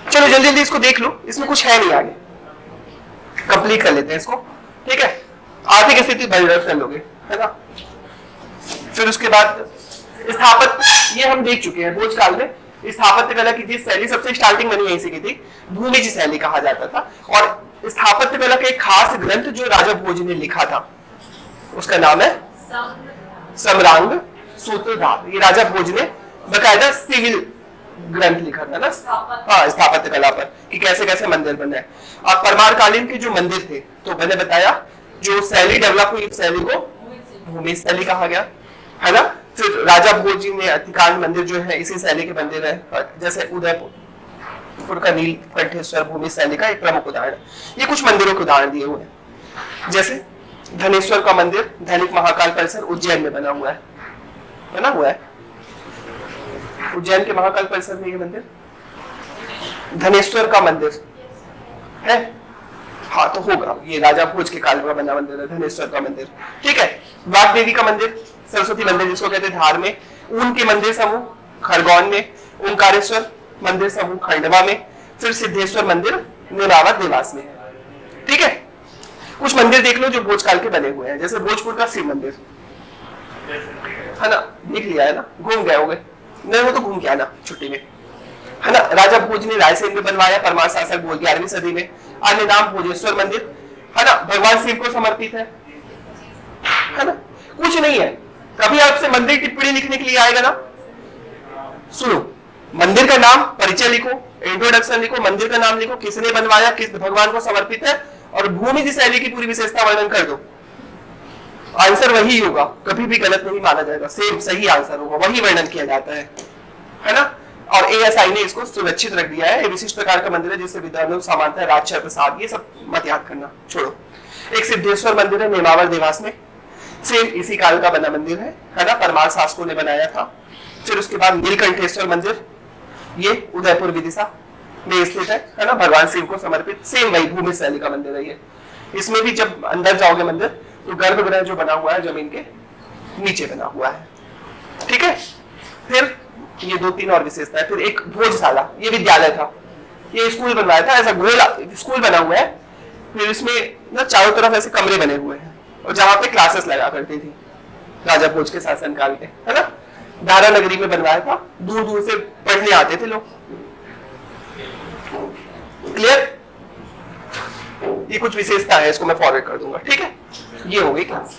Speaker 1: चलो जल्दी जल्दी इसको देख लो, इसमें कुछ है नहीं, आगे कंप्लीट कर लेते हैं इसको, ठीक है। आर्थिक स्थिति बलवृद्ध कर लोगे, है ना। फिर उसके बाद स्थापत्य, ये हम देख चुके हैं भोजकाल में। स्थापत्य कला की जिस शैली सबसे स्टार्टिंग बनी यहीं से की थी, भूमिज शैली कहा जाता था। और स्थापत्य कला का एक खास ग्रंथ जो राजा भोज ने लिखा था, उसका नाम है सम्रांग सूत्रधार। ये राजा भोज ने बकायदा सिविल ग्रंथ लिखा था ना, हाँ, स्थापत्य कला पर कि कैसे कैसे मंदिर बने। अब परमार कालीन के जो मंदिर थे, तो मैंने बताया जो शैली डेवलप हुई, शैली को भूमिज शैली कहा गया, है ना। फिर राजा भोज जी ने अधिकांश मंदिर जो है इसी शैली के मंदिर है, जैसे उदयपुर का नीलकंठेश्वर भूमि शैली का एक प्रमुख उदाहरण। ये कुछ मंदिरों के उदाहरण दिए हुए हैं, जैसे धनेश्वर का मंदिर धनिक महाकाल परिसर उज्जैन में बना हुआ है, उज्जैन के महाकाल परिसर में ये मंदिर धनेश्वर का मंदिर है। हाँ, तो होगा, ये राजा भोज के काल का बना मंदिर है, धनेश्वर का मंदिर, ठीक है। वाग देवी का मंदिर, सरस्वती मंदिर जिसको कहते हैं धार में, ऊन के मंदिर समूह खरगोन में, ओंकारेश्वर मंदिर समूह खंडवा में, फिर सिद्धेश्वर मंदिर नेमावर देवास में है, ठीक है। कुछ मंदिर देख लो जो भोजकाल के बने हुए हैं, जैसे भोजपुर का शिव मंदिर, है ना, देख लिया है ना, घूम गए होंगे, नहीं हो तो घूम के आना छुट्टी में, है ना। राजा भोज ने रायसेन में बनवाया, परमार शासक भोज 11वीं सदी में। अन्य नाम भोजेश्वर मंदिर, है ना, भगवान शिव को समर्पित है ना। कुछ नहीं है, कभी आपसे मंदिर टिप्पणी लिखने के लिए आएगा ना, सुनो, मंदिर का नाम, परिचय लिखो, इंट्रोडक्शन लिखो, मंदिर का नाम लिखो, किसने बनवाया, किस भगवान को समर्पित है, और भूमि की शैली की पूरी विशेषता वर्णन कर दो। आंसर वही होगा, कभी भी गलत नहीं माना जाएगा, सेम सही आंसर होगा, वही वर्णन किया जाता है ना। और एएसआई ने इसको सुरक्षित रख दिया है। विशिष्ट प्रकार का मंदिर है जिससे विद्वानों सामान्यतः राजशय प्रसाद, ये सब मत याद करना, छोड़ो। एक सिद्धेश्वर मंदिर है नेमावर देवास में, सेम इसी काल का बना मंदिर है ना, परमार शासकों ने बनाया था। फिर उसके बाद नीलकंठेश्वर मंदिर, ये उदयपुर विदिशा में स्थित है ना, भगवान शिव को समर्पित, सेम वही भूमि शैली का मंदिर है ये। इसमें भी जब अंदर जाओगे मंदिर, तो गर्भगृह जो बना हुआ है जमीन के नीचे बना हुआ है, ठीक है। फिर ये 2-3 और विशेषता है। फिर एक भोजशाला, ये विद्यालय था, ये स्कूल बनवाया था, ऐसा गोल स्कूल बना हुआ है। फिर इसमें ना चारों तरफ ऐसे कमरे बने हुए हैं, और जहां पे क्लासेस लगा करती थी राजा भोज के शासन काल में, है ना। धारा नगरी में बनवाया था, दूर दूर से पढ़ने आते थे लोग, क्लियर। ये कुछ विशेषता है, इसको मैं फॉरवर्ड कर दूंगा, ठीक है। ये हो गई क्लास।